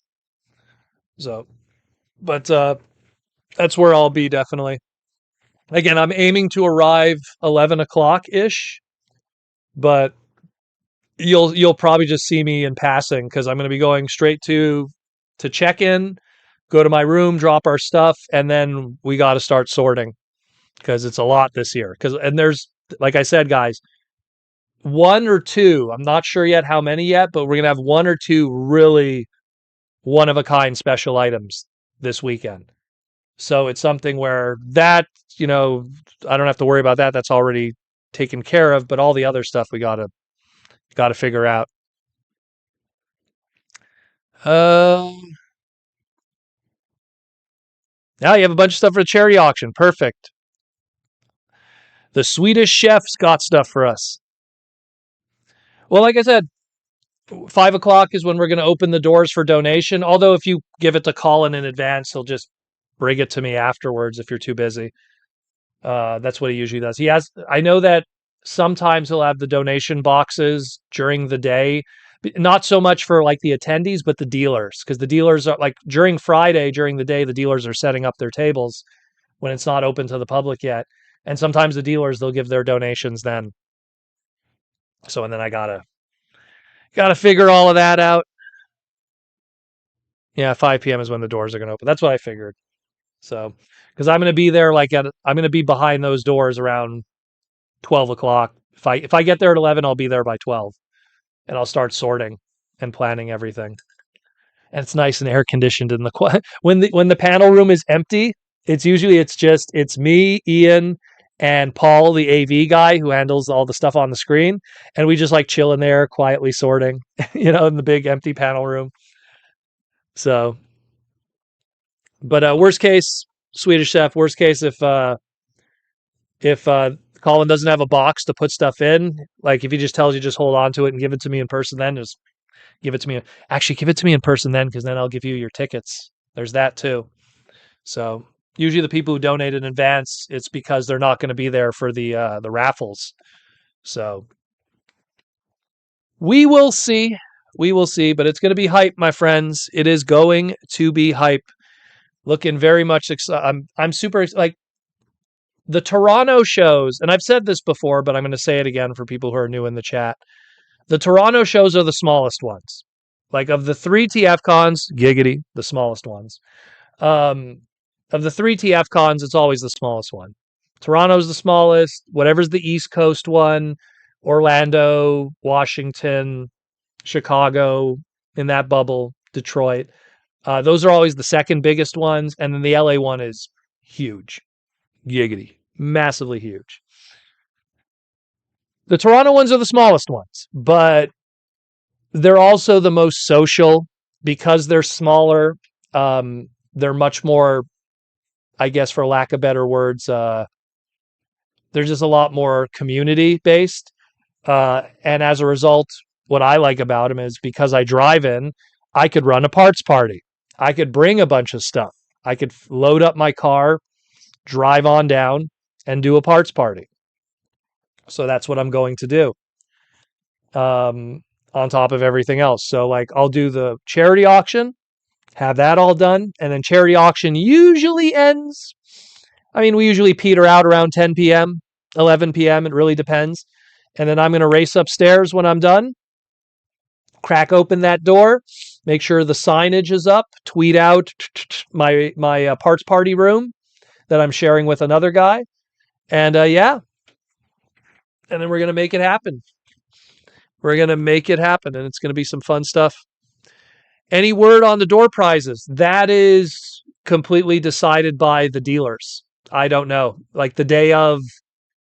So, but that's where I'll be definitely. Again, I'm aiming to arrive 11 o'clock ish, but you'll probably just see me in passing because I'm going to be going straight to check in, go to my room, drop our stuff, and then we got to start sorting because it's a lot this year. And there's, like I said, guys, one or two, I'm not sure yet how many yet, but we're going to have one or two really one of a kind special items this weekend. So it's something where that, I don't have to worry about that. That's already taken care of, but all the other stuff we got to figure out. Um Now you have a bunch of stuff for the charity auction. Perfect. The Swedish chefs got stuff for us. Well, like I said, 5 o'clock is when we're going to open the doors for donation. Although if you give it to Colin in advance, he'll just bring it to me afterwards if you're too busy. That's what he usually does. He has. I know that sometimes he'll have the donation boxes during the day, not so much for like the attendees, but the dealers, because the dealers are like during Friday during the day, the dealers are setting up their tables when it's not open to the public yet, and sometimes the dealers they'll give their donations then. So and then I gotta figure all of that out. Yeah, 5 p.m. is when the doors are gonna open. That's what I figured. So because I'm gonna be there I'm gonna be behind those doors around 12 o'clock. If I get there at 11, I'll be there by 12, and I'll start sorting and planning everything. And it's nice and air conditioned in the when the panel room is empty. It's me, Ian, and Paul, the AV guy who handles all the stuff on the screen, and we just like chill in there quietly sorting, in the big empty panel room. So, but worst case, Swedish Chef. Worst case, if Colin doesn't have a box to put stuff in, like if he just tells you just hold on to it and give it to me in person, then just give it to me. Actually, give it to me in person then, because then I'll give you your tickets. There's that too. So usually the people who donate in advance, it's because they're not going to be there for the raffles. So we will see. We will see, but it's going to be hype, my friends. It is going to be hype. Looking very much excited. I'm super like the Toronto shows, and I've said this before, but I'm going to say it again for people who are new in the chat. The Toronto shows are the smallest ones. Like of the three TFcons, giggity, the smallest ones. Um, of the three TFcons, it's always the smallest one. Toronto's the smallest. Whatever's the East Coast one, Orlando, Washington, Chicago, in that bubble, Detroit. Those are always the second biggest ones, and then the LA one is huge, giggity, massively huge. The Toronto ones are the smallest ones, but they're also the most social because they're smaller. They're much more, I guess, for lack of better words, they're just a lot more community based. And as a result, what I like about them is because I drive in, I could run a parts party. I could bring a bunch of stuff. I could load up my car, drive on down, and do a parts party. So that's what I'm going to do. On top of everything else. So like I'll do the charity auction, have that all done, and then charity auction usually ends. I mean, we usually peter out around 10 p.m., 11 p.m. It really depends. And then I'm going to race upstairs when I'm done, crack open that door, make sure the signage is up, tweet out my parts party room that I'm sharing with another guy. And yeah, and then we're going to make it happen. We're going to make it happen, and it's going to be some fun stuff. Any word on the door prizes? That is completely decided by the dealers. I don't know. Like the day of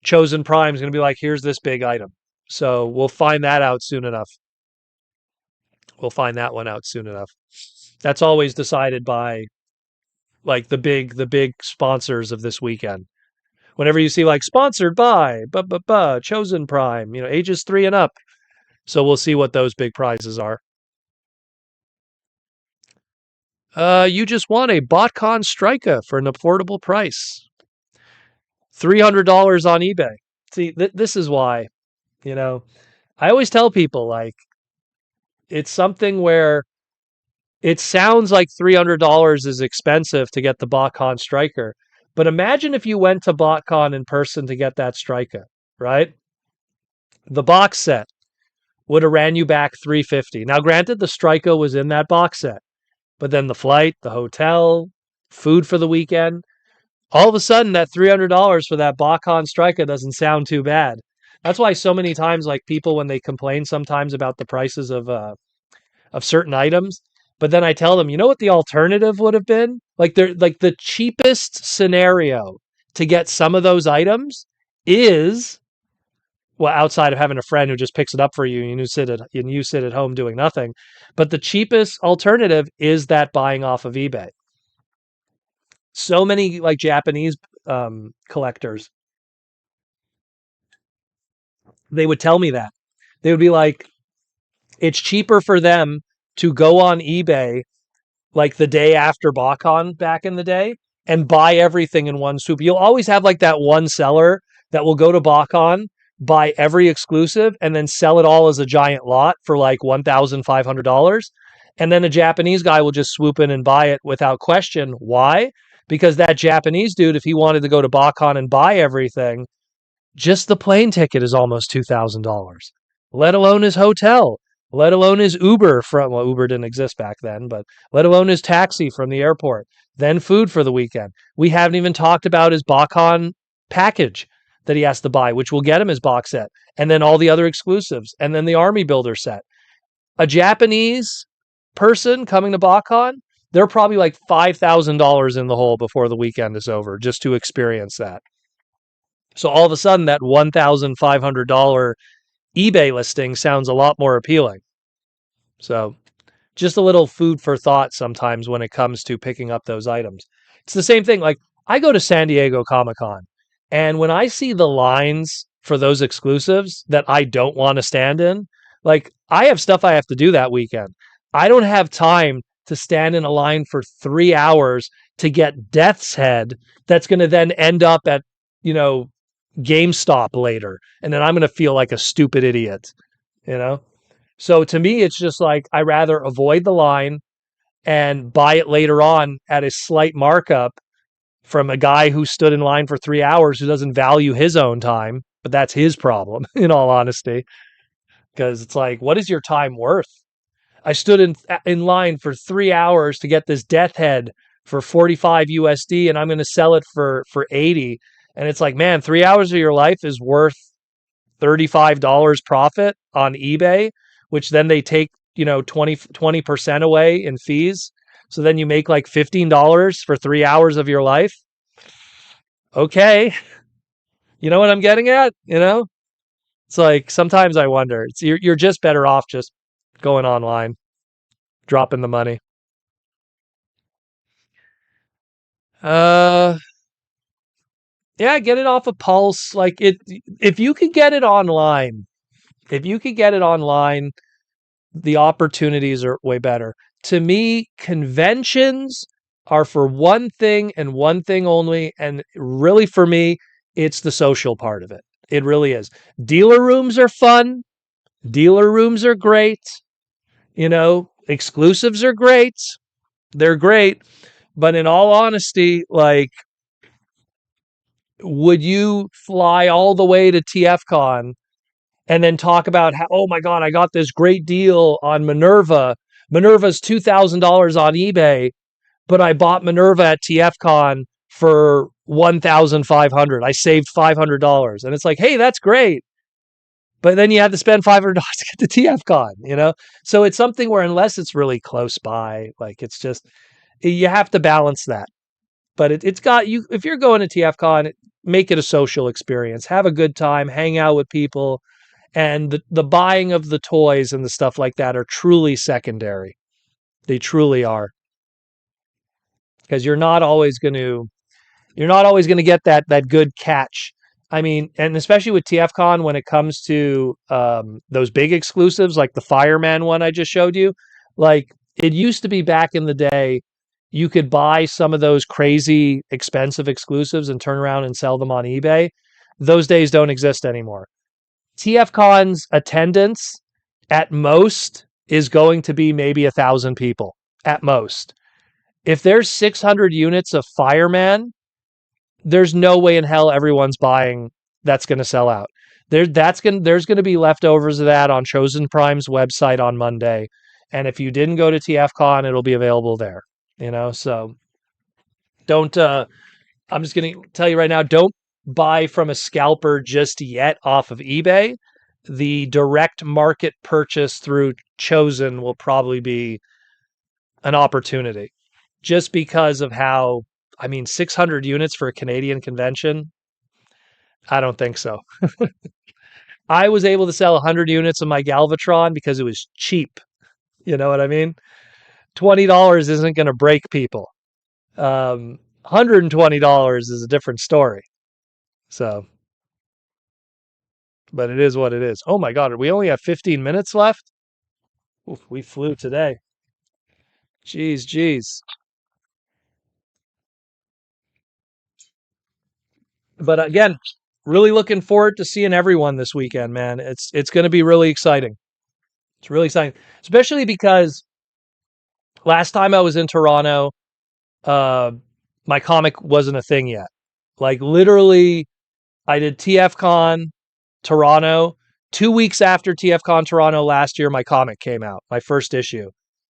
Chosen Prime is going to be like, here's this big item. So we'll find that out soon enough. We'll find that one out soon enough. That's always decided by like the big sponsors of this weekend. Whenever you see like sponsored by Chosen Prime, ages 3 and up. So we'll see what those big prizes are. You just won a BotCon Striker for an affordable price. $300 on eBay. See, this is why, I always tell people like it's something where it sounds like $300 is expensive to get the BotCon Striker, but imagine if you went to BotCon in person to get that Striker, right? The box set would have ran you back $350. Now, granted, the Striker was in that box set, but then the flight, the hotel, food for the weekend, all of a sudden that $300 for that BotCon Striker doesn't sound too bad. That's why so many times, like people when they complain sometimes about the prices of certain items, but then I tell them, you know what the alternative would have been? Like they're like the cheapest scenario to get some of those items is, well, outside of having a friend who just picks it up for you and you sit at home doing nothing, but the cheapest alternative is that buying off of eBay. So many like Japanese collectors, they would tell me that. They would be like, it's cheaper for them to go on eBay like the day after BotCon back in the day and buy everything in one swoop. You'll always have like that one seller that will go to BotCon, buy every exclusive, and then sell it all as a giant lot for like $1,500. And then a Japanese guy will just swoop in and buy it without question. Why? Because that Japanese dude, if he wanted to go to BotCon and buy everything, just the plane ticket is almost $2,000, let alone his hotel, let alone his Uber from, well, Uber didn't exist back then, but let alone his taxi from the airport, then food for the weekend. We haven't even talked about his BotCon package that he has to buy, which will get him his box set, and then all the other exclusives, and then the Army Builder set. A Japanese person coming to BotCon, they're probably like $5,000 in the hole before the weekend is over just to experience that. So all of a sudden, that $1,500 eBay listing sounds a lot more appealing. So just a little food for thought sometimes when it comes to picking up those items. It's the same thing. Like I go to San Diego Comic Con, and when I see the lines for those exclusives that I don't want to stand in, like I have stuff I have to do that weekend. I don't have time to stand in a line for 3 hours to get Death's Head that's going to then end up at, you know, GameStop later. And then I'm going to feel like a stupid idiot, you know? So to me, it's just like I rather avoid the line and buy it later on at a slight markup from a guy who stood in line for 3 hours who doesn't value his own time. But that's his problem, in all honesty, because it's like, what is your time worth? I stood in line for 3 hours to get this death head for 45 USD, and I'm going to sell it for 80. And it's like, man, 3 hours of your life is worth $35 profit on eBay, which then they take, 20% away in fees. So then you make like $15 for 3 hours of your life. Okay. You know what I'm getting at? It's like sometimes I wonder. You're just better off just going online, dropping the money. Uh yeah, get it off of Pulse. Like it if you could get it online, if you could get it online, the opportunities are way better. To me, conventions are for one thing and one thing only. And really, for me, it's the social part of it. It really is. Dealer rooms are fun. Dealer rooms are great. Exclusives are great. They're great. But in all honesty, like, would you fly all the way to TFcon and then talk about how, oh my God, I got this great deal on Minerva. Minerva's $2,000 on eBay, but I bought Minerva at TFcon for 1,500. I saved $500. And it's like, hey, that's great. But then you have to spend $500 to get to TFcon. So it's something where unless it's really close by, like it's just, you have to balance that. But it's got you, if you're going to TFcon, make it a social experience. Have a good time, hang out with people, and the buying of the toys and the stuff like that are truly secondary. They truly are, because you're not always going to get that good catch. I mean, and especially with TFCon, when it comes to those big exclusives like the Fireman one I just showed you, like it used to be back in the day, you could buy some of those crazy expensive exclusives and turn around and sell them on eBay. Those days don't exist anymore. TFCon's attendance at most is going to be maybe 1,000 people at most. If there's 600 units of Fireman, there's no way in hell everyone's buying that's going to sell out. There's going to be leftovers of that on Chosen Prime's website on Monday. And if you didn't go to TFCon, it'll be available there. So don't I'm just going to tell you right now, don't buy from a scalper just yet off of eBay. The direct market purchase through Chosen will probably be an opportunity just because of how, I mean, 600 units for a Canadian convention. I don't think so. I was able to sell 100 units of my Galvatron because it was cheap. You know what I mean? $20 isn't going to break people. $120 is a different story. So, but it is what it is. Oh my God, we only have 15 minutes left? Oof, we flew today. Jeez, jeez. But again, really looking forward to seeing everyone this weekend, man. It's going to be really exciting. It's really exciting, especially because last time I was in Toronto, uh, my comic wasn't a thing yet. Like literally, I did TFcon Toronto. 2 weeks after TFcon Toronto last year, my comic came out, my first issue.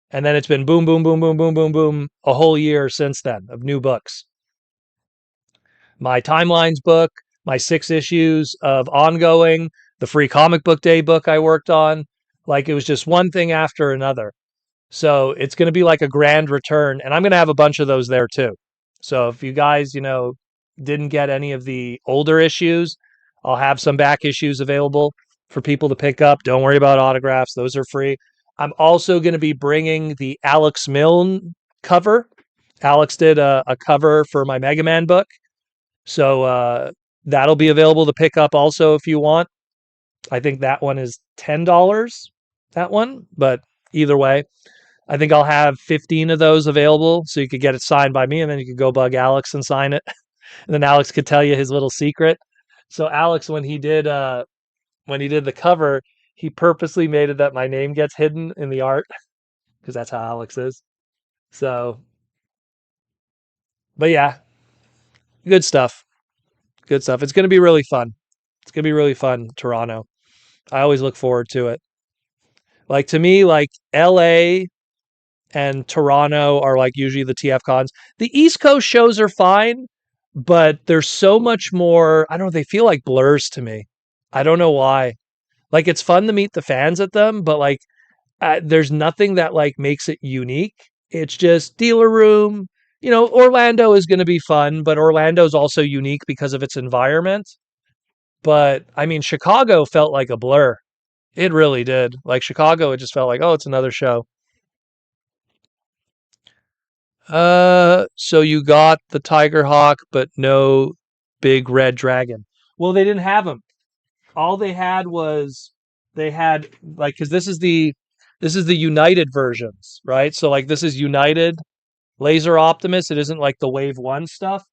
And then it's been boom, boom, boom, boom, boom, boom, boom, a whole year since then of new books. My Timelines book, my 6 issues of ongoing, the free comic book day book I worked on. Like it was just one thing after another. So it's going to be like a grand return. And I'm going to have a bunch of those there too. So if you guys, didn't get any of the older issues, I'll have some back issues available for people to pick up. Don't worry about autographs, those are free. I'm also going to be bringing the Alex Milne cover. Alex did a cover for my Mega Man book. So that'll be available to pick up also if you want. I think that one is $10, that one. But either way, I think I'll have 15 of those available so you could get it signed by me and then you could go bug Alex and sign it. And then Alex could tell you his little secret. So Alex, when he did the cover, he purposely made it that my name gets hidden in the art because that's how Alex is. So, but yeah, good stuff. Good stuff. It's going to be really fun. It's going to be really fun, Toronto. I always look forward to it. Like to me, like LA and Toronto are like usually the TF cons. The East Coast shows are fine, but there's so much more. I don't know. They feel like blurs to me. I don't know why. Like it's fun to meet the fans at them, but like there's nothing that like makes it unique. It's just dealer room. Orlando is going to be fun, but Orlando is also unique because of its environment. But I mean, Chicago felt like a blur. It really did. Like Chicago, it just felt like, oh, it's another show. So you got the Tiger Hawk, but no big red dragon. Well, they didn't have them. All they had was they had like because this is the United versions, right? So like this is United Laser Optimus. It isn't like the Wave One stuff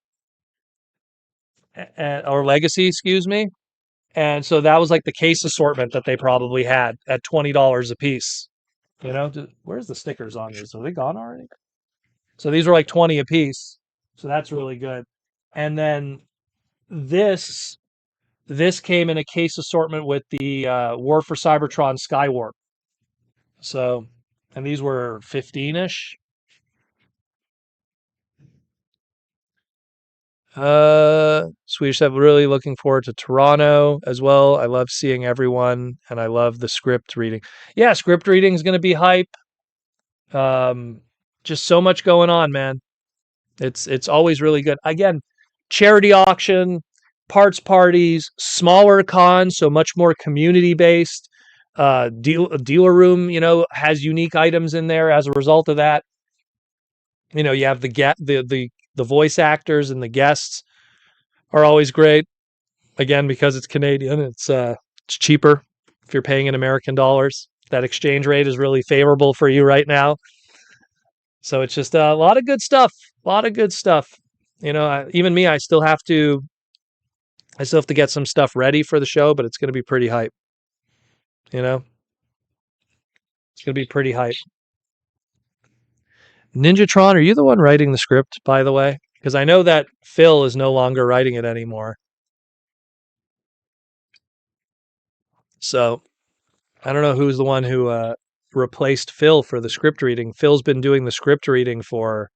or Legacy, excuse me. And so that was like the case assortment that they probably had at $20 a piece. Where's the stickers on these? Are they gone already? So these were like 20 a piece. So that's really good. And then this this came in a case assortment with the War for Cybertron Skywarp. So, and these were 15ish. Swedish Chef, really looking forward to Toronto as well. I love seeing everyone and I love the script reading. Yeah, script reading is going to be hype. Um, just so much going on, man. It's always really good. Again, charity auction, parts parties, smaller cons, so much more community based. Dealer room, has unique items in there as a result of that. You have the voice actors and the guests are always great. Again, because it's Canadian, it's cheaper if you're paying in American dollars. That exchange rate is really favorable for you right now. So it's just a lot of good stuff. A lot of good stuff. Even me, I still have to get some stuff ready for the show, but it's going to be pretty hype. You know, it's going to be pretty hype. Ninjatron, are you the one writing the script, by the way? Because I know that Phil is no longer writing it anymore. So I don't know who's the one who replaced Phil for the script reading. Phil's been doing the script reading for,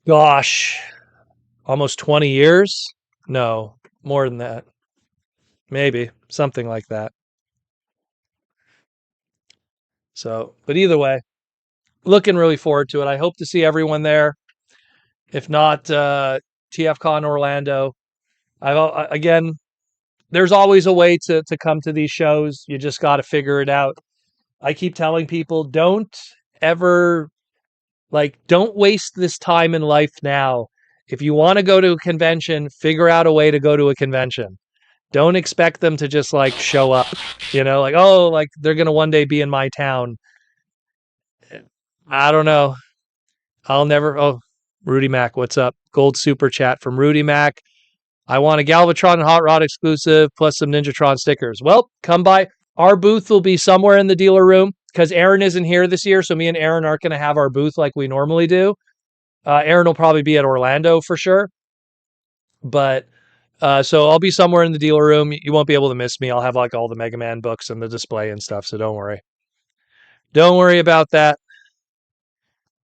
gosh, almost 20 years. No, more than that. Maybe something like that. So, but either way, looking really forward to it. I hope to see everyone there. If not, TFCon Orlando. Again, there's always a way to come to these shows. You just got to figure it out. I keep telling people, don't ever Like, don't waste this time in life now. If you want to go to a convention, figure out a way to go to a convention. Don't expect them to just like show up, like, oh, like they're going to one day be in my town. I don't know. I'll never. Oh, Rudy Mack, what's up? Gold super chat from Rudy Mack. I want a Galvatron and Hot Rod exclusive plus some Ninjatron stickers. Well, come by. Our booth will be somewhere in the dealer room because Aaron isn't here this year. So me and Aaron aren't going to have our booth like we normally do. Aaron will probably be at Orlando for sure. But so I'll be somewhere in the dealer room. You won't be able to miss me. I'll have like all the Mega Man books and the display and stuff. So don't worry. Don't worry about that.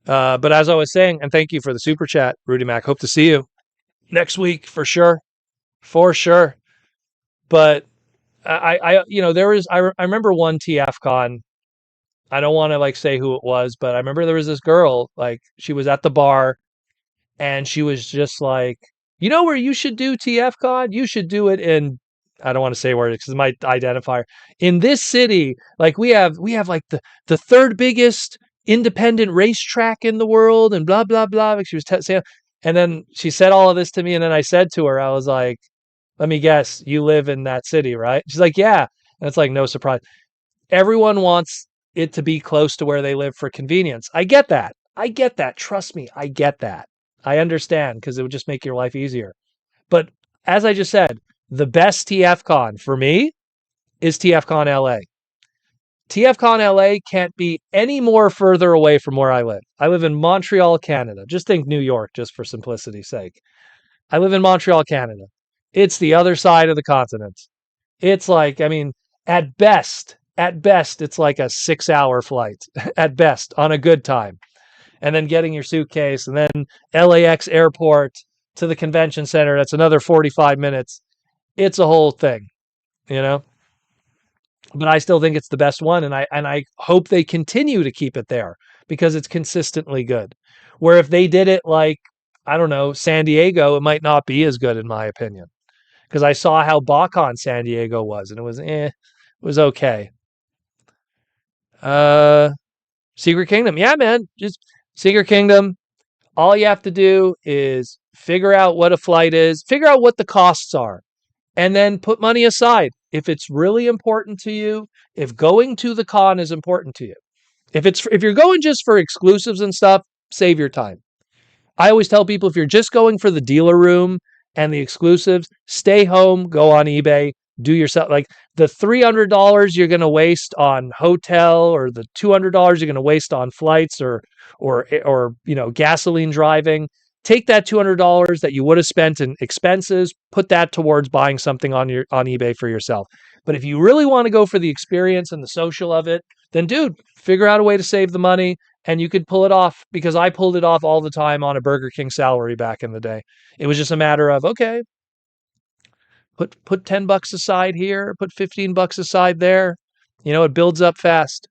But as I was saying, and thank you for the super chat, Rudy Mac. Hope to see you next week for sure. For sure. But I remember one TFcon. I don't want to like say who it was, but I remember there was this girl, like she was at the bar and she was just like, where you should do TFcon? You should do it in, I don't want to say where because it might identify her. In this city, like we have like the third biggest independent racetrack in the world and blah blah blah. Like she was saying, and then she said all of this to me, and then I said to her, I was like, let me guess, you live in that city, right? She's like, yeah. And it's like, no surprise. Everyone wants it to be close to where they live for convenience. I get that. I get that. Trust me, I get that. I understand because it would just make your life easier. But as I just said, the best TFCon for me is TFCon LA. TFCon LA can't be any more further away from where I live. I live in Montreal, Canada. Just think New York, just for simplicity's sake. I live in Montreal, Canada. It's the other side of the continent. It's like, I mean, at best, it's like a 6-hour flight at best on a good time. And then getting your suitcase and then LAX airport to the convention center. That's another 45 minutes. It's a whole thing, you know? But I still think it's the best one. And I hope they continue to keep it there because it's consistently good. Where if they did it like, I don't know, San Diego, it might not be as good in my opinion. Because I saw how BotCon San Diego was, and it was okay. Uh, Secret Kingdom, yeah, man, just Secret Kingdom. All you have to do is figure out what a flight is, figure out what the costs are, and then put money aside. If it's really important to you, if going to the con is important to you, if you're going just for exclusives and stuff, save your time. I always tell people if you're just going for the dealer room and the exclusives, stay home, go on eBay, do yourself like the $300 you're going to waste on hotel or the $200 you're going to waste on flights or gasoline driving. Take that $200 that you would have spent in expenses, put that towards buying something on eBay for yourself. But if you really want to go for the experience and the social of it, then dude, figure out a way to save the money and you could pull it off because I pulled it off all the time on a Burger King salary back in the day. It was just a matter of, okay, put $10 aside here, put $15 aside there. It builds up fast.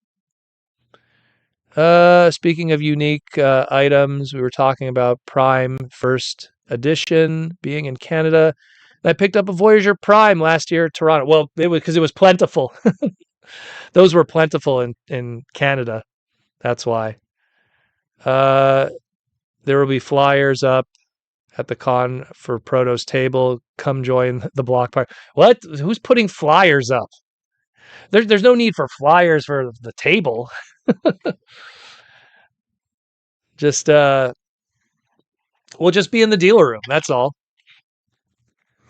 Speaking of unique items, we were talking about Prime First Edition being in Canada. I picked up a Voyager Prime last year at Toronto. Well, it was because it was plentiful. Those were plentiful in Canada. That's why. There will be flyers up at the con for Proto's table. Come join the block party. What? Who's putting flyers up? There's no need for flyers for the table. Just we'll just be in the dealer room. That's all.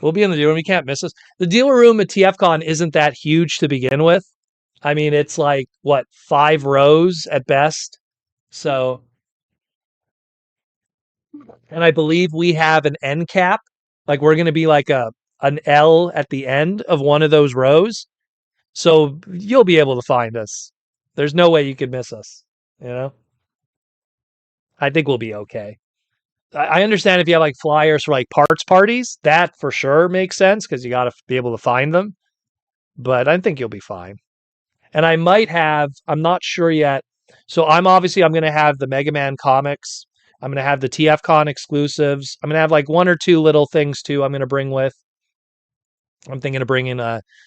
We'll be in the dealer room. You can't miss us. The dealer room at TFCon isn't that huge to begin with. I mean, it's like what 5 rows at best. So, and I believe we have an end cap. Like we're going to be like an L at the end of one of those rows. So you'll be able to find us. There's no way you could miss us. I think we'll be okay. I understand if you have like flyers for like parts parties, that for sure makes sense because you got to be able to find them. But I think you'll be fine. And I might have, I'm not sure yet. So I'm going to have the Mega Man comics. I'm going to have the TFCon exclusives. I'm going to have like 1 or 2 little things too I'm going to bring with. I'm thinking of bringing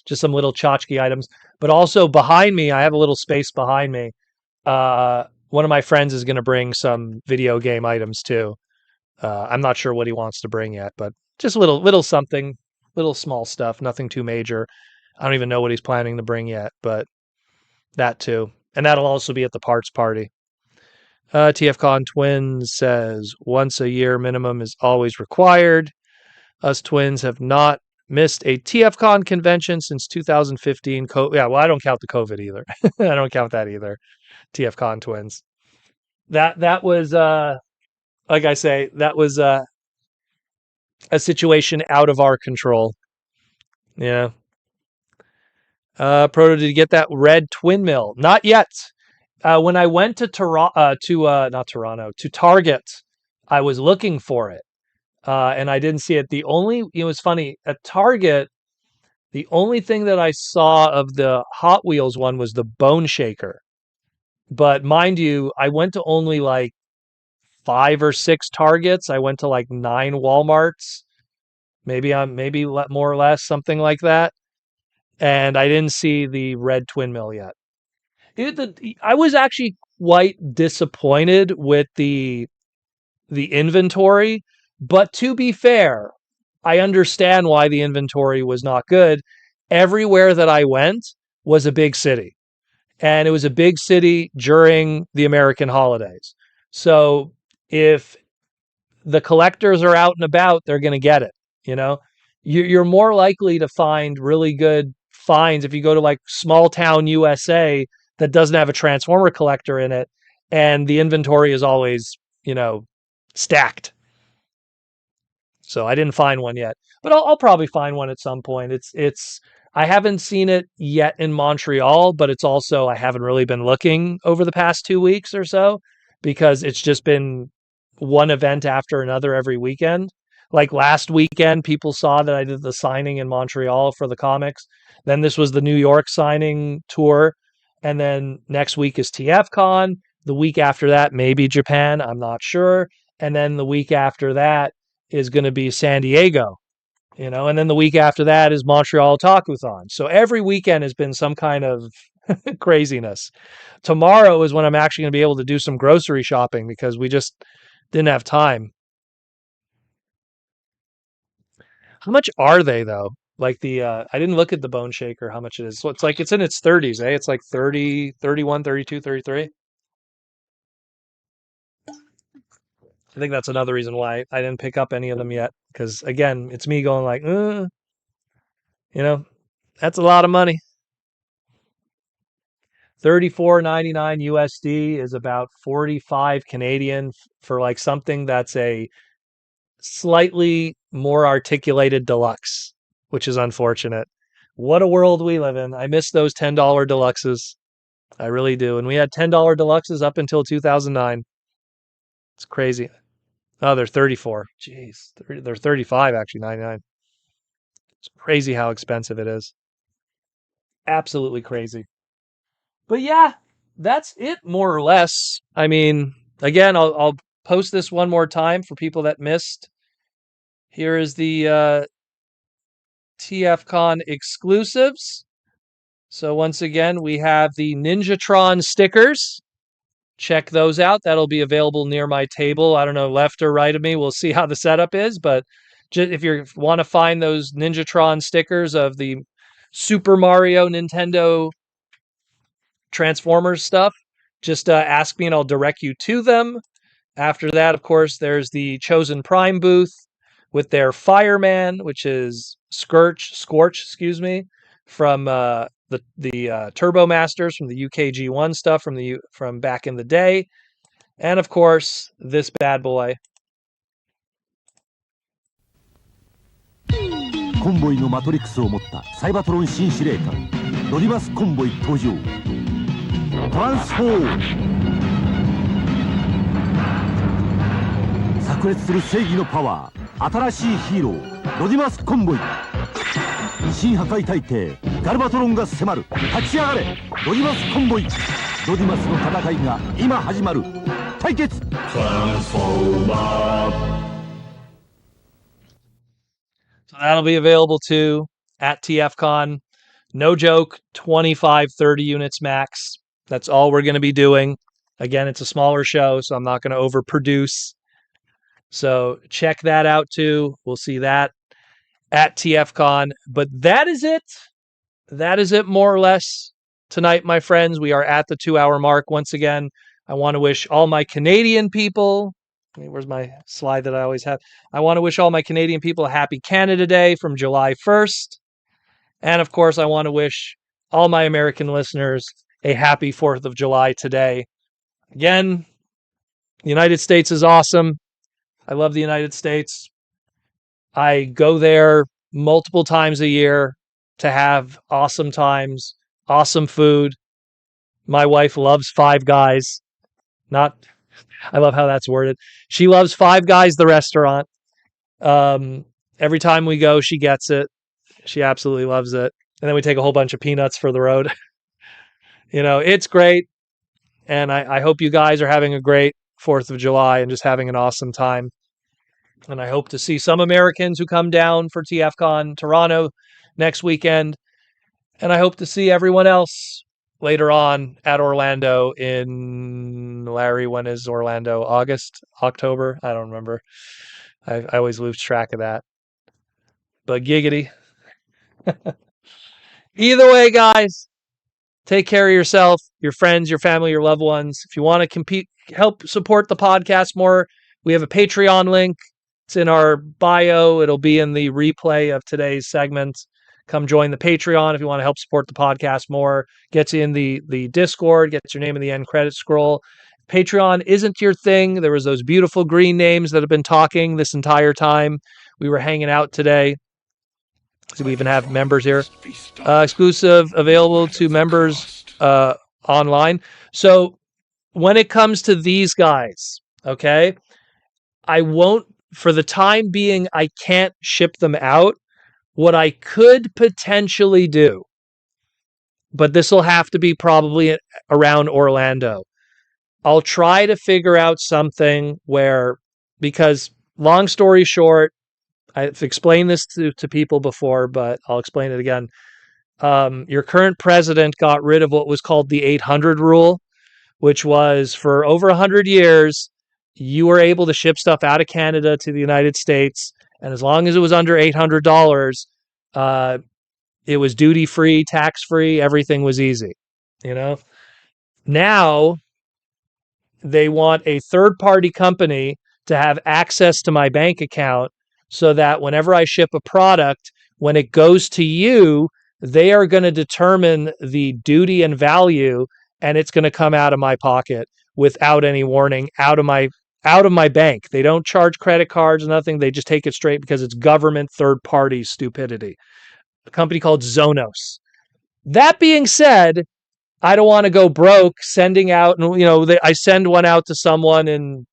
just some little tchotchke items. But also behind me, I have a little space behind me. one of my friends is going to bring some video game items too. I'm not sure what he wants to bring yet, but just little something, little small stuff, nothing too major. I don't even know what he's planning to bring yet, but that too. And that'll also be at the parts party. TFcon Twins says once a year minimum is always required. Us twins have not missed a TFcon convention since 2015. Yeah, well, I don't count the COVID either. I don't count that either. TFcon Twins. That was like I say, that was a situation out of our control. Yeah. Proto, did you get that red twin mill? Not yet. When I went to not Toronto, to Target, I was looking for it, and I didn't see it. It was funny at Target. The only thing that I saw of the Hot Wheels one was the Bone Shaker. But mind you, I went to only like 5 or 6 Targets. I went to like 9 Walmarts. Maybe more or less something like that. And I didn't see the red twin mill yet. I was actually quite disappointed with the inventory, but to be fair, I understand why the inventory was not good. Everywhere that I went was a big city, and it was a big city during the American holidays. So if the collectors are out and about, they're going to get it. You know, you're more likely to find really good finds if you go to like small town USA that doesn't have a Transformer collector in it, and the inventory is always, stacked. So I didn't find one yet, but I'll probably find one at some point. I haven't seen it yet in Montreal, but it's also I haven't really been looking over the past 2 weeks or so because it's just been one event after another every weekend. Like last weekend, people saw that I did the signing in Montreal for the comics. Then this was the New York signing tour. And then next week is TFCon. The week after that, maybe Japan. I'm not sure. And then the week after that is going to be San Diego, and then the week after that is Montreal Takuthon. So every weekend has been some kind of craziness. Tomorrow is when I'm actually going to be able to do some grocery shopping because we just didn't have time. How much are they though? Like I didn't look at the Bone Shaker, how much it is. So it's in its 30s, eh? It's like 30, 31, 32, 33. I think that's another reason why I didn't pick up any of them yet. Because again, it's me going like, that's a lot of money. 34.99 USD is about 45 Canadian for like something that's a slightly more articulated deluxe, which is unfortunate. What a world we live in. I miss those $10 deluxes. I really do. And we had $10 deluxes up until 2009. It's crazy. Oh, they're 34. Jeez. They're 35 actually, 99. It's crazy how expensive it is. Absolutely crazy. But yeah, that's it more or less. I mean, again, I'll post this one more time for people that missed. Here is the TFcon Exclusives. So once again, we have the Ninjatron stickers. Check those out. That'll be available near my table. I don't know, left or right of me. We'll see how the setup is. But if you want to find those Ninjatron stickers of the Super Mario Nintendo Transformers stuff, just ask me and I'll direct you to them. After that, of course, there's the Chosen Prime booth with their Fireman, which is Scorch, excuse me, from the Turbo Masters from the UKG1 stuff from back in the day, and of course this bad boy. コンボイのマトリックスを持ったサイバトロン新司令官ロディマスコンボイ登場トランスフォーム炸裂する正義のパワー新しいヒーローロディマスコンボイ維新破壊大帝ガルバトロンが迫る立ち上がれロディマスコンボイロディマスの戦いが今始まる対決トランスフォーマー So that'll be available too at TFCon. No joke, 25, 30 units max. That's all we're going to be doing. Again, it's a smaller show, so I'm not going to overproduce. So check that out too. We'll see that at TFcon. But that is it. That is it, more or less, tonight, my friends. We are at the 2-hour mark. Once again, I want to wish all my Canadian people, where's my slide that I always have? I want to wish all my Canadian people a happy Canada Day from July 1st. And of course, I want to wish all my American listeners a happy 4th of July today. Again, the United States is awesome. I love the United States. I go there multiple times a year to have awesome times, awesome food. My wife loves Five Guys. Not, I love how that's worded. She loves Five Guys, the restaurant. Every time we go, she gets it. She absolutely loves it. And then we take a whole bunch of peanuts for the road. It's great. And I hope you guys are having a great 4th of July and just having an awesome time. And I hope to see some Americans who come down for TFcon Toronto next weekend. And I hope to see everyone else later on at Orlando in, Larry, when is Orlando? August? October? I don't remember. I always lose track of that. But giggity. Either way, guys, take care of yourself, your friends, your family, your loved ones. If you want to help support the podcast more, we have a Patreon link. It's in our bio. It'll be in the replay of today's segment. Come join the Patreon if you want to help support the podcast more. Gets you in the Discord, gets your name in the end credit scroll. Patreon isn't your thing. There was those beautiful green names that have been talking this entire time. We were hanging out today. So we even have members here. Exclusive, available to members online. So when it comes to these guys, okay, I won't, for the time being, I can't ship them out. What I could potentially do, but this will have to be probably around Orlando. I'll try to figure out something where, because long story short, I've explained this to people before, but I'll explain it again. Your current president got rid of what was called the 800 rule, which was for over 100 years, you were able to ship stuff out of Canada to the United States. And as long as it was under $800, it was duty-free, tax-free, everything was easy. Now they want a third-party company to have access to my bank account so that whenever I ship a product, when it goes to you, they are going to determine the duty and value, and it's going to come out of my pocket without any warning, out of my bank. They don't charge credit cards, nothing. They just take it straight because it's government third-party stupidity. A company called Zonos. That being said, I don't want to go broke sending out, and I send one out to someone in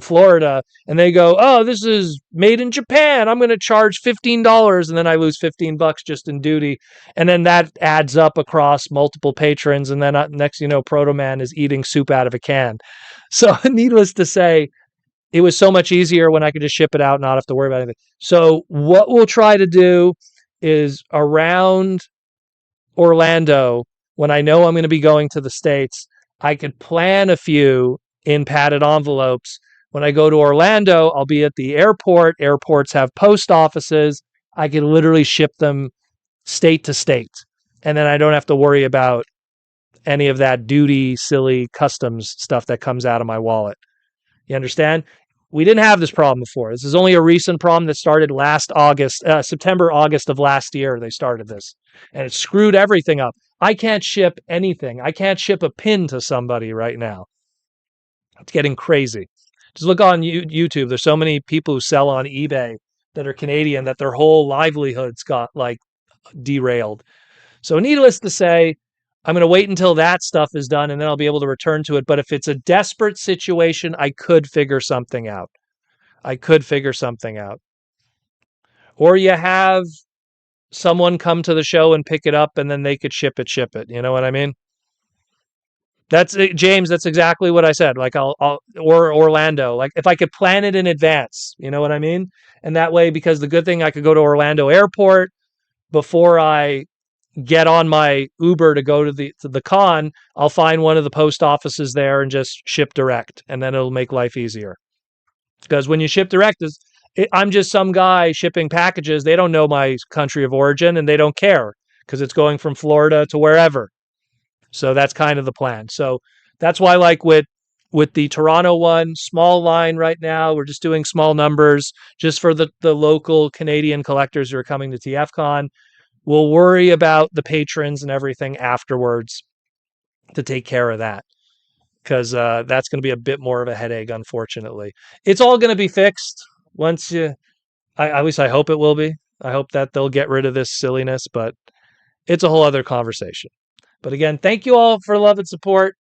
Florida, and they go, "Oh, this is made in Japan. I'm going to charge $15," and then I lose $15 just in duty, and then that adds up across multiple patrons, and then next Proto Man is eating soup out of a can. So, needless to say, it was so much easier when I could just ship it out and not have to worry about anything. So, what we'll try to do is around Orlando, when I know I'm going to be going to the States, I could plan a few in padded envelopes. When I go to Orlando, I'll be at the airport. Airports have post offices. I can literally ship them state to state. And then I don't have to worry about any of that duty, silly customs stuff that comes out of my wallet. You understand? We didn't have this problem before. This is only a recent problem that started last August, September, August of last year. They started this, and it screwed everything up. I can't ship anything. I can't ship a pin to somebody right now. It's getting crazy. Just look on YouTube. There's so many people who sell on eBay that are Canadian that their whole livelihoods got derailed. So needless to say, I'm going to wait until that stuff is done, and then I'll be able to return to it. But if it's a desperate situation, I could figure something out. Or you have someone come to the show and pick it up, and then they could ship it. You know what I mean? That's it, James. That's exactly what I said. Or Orlando. If I could plan it in advance, you know what I mean? And that way, because the good thing, I could go to Orlando Airport before I get on my Uber to go to the con, I'll find one of the post offices there and just ship direct, and then it'll make life easier. Because when you ship direct, I'm just some guy shipping packages. They don't know my country of origin, and they don't care because it's going from Florida to wherever. So that's kind of the plan. So that's why, like with the Toronto one, small line right now. We're just doing small numbers just for the local Canadian collectors who are coming to TFcon. We'll worry about the patrons and everything afterwards to take care of that, because that's going to be a bit more of a headache, unfortunately. It's all going to be fixed once you, at least I hope it will be. I hope that they'll get rid of this silliness, but it's a whole other conversation. But again, thank you all for love and support.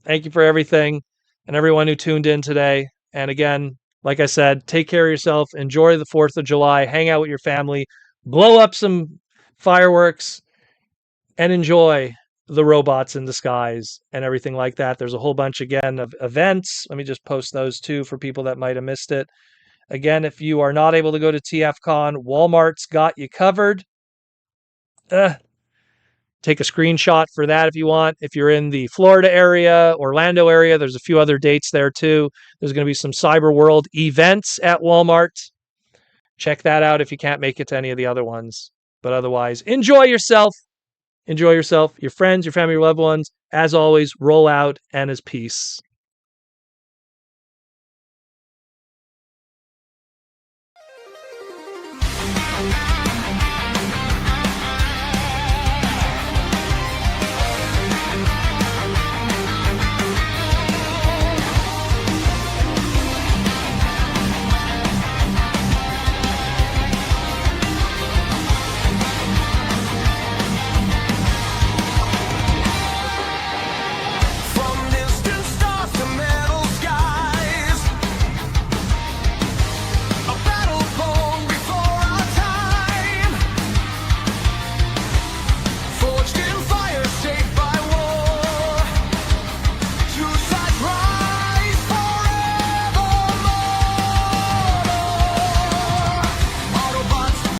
Thank you for everything and everyone who tuned in today. And again, like I said, take care of yourself. Enjoy the 4th of July. Hang out with your family. Blow up some fireworks and enjoy the robots in the skies and everything like that. There's a whole bunch, again, of events. Let me just post those too for people that might have missed it. Again, if you are not able to go to TFcon, Walmart's got you covered. Take a screenshot for that if you want. If you're in the Florida area, Orlando area, there's a few other dates there too. There's going to be some Cyber World events at Walmart. Check that out if you can't make it to any of the other ones. But otherwise, enjoy yourself. Enjoy yourself, your friends, your family, your loved ones. As always, roll out and as peace.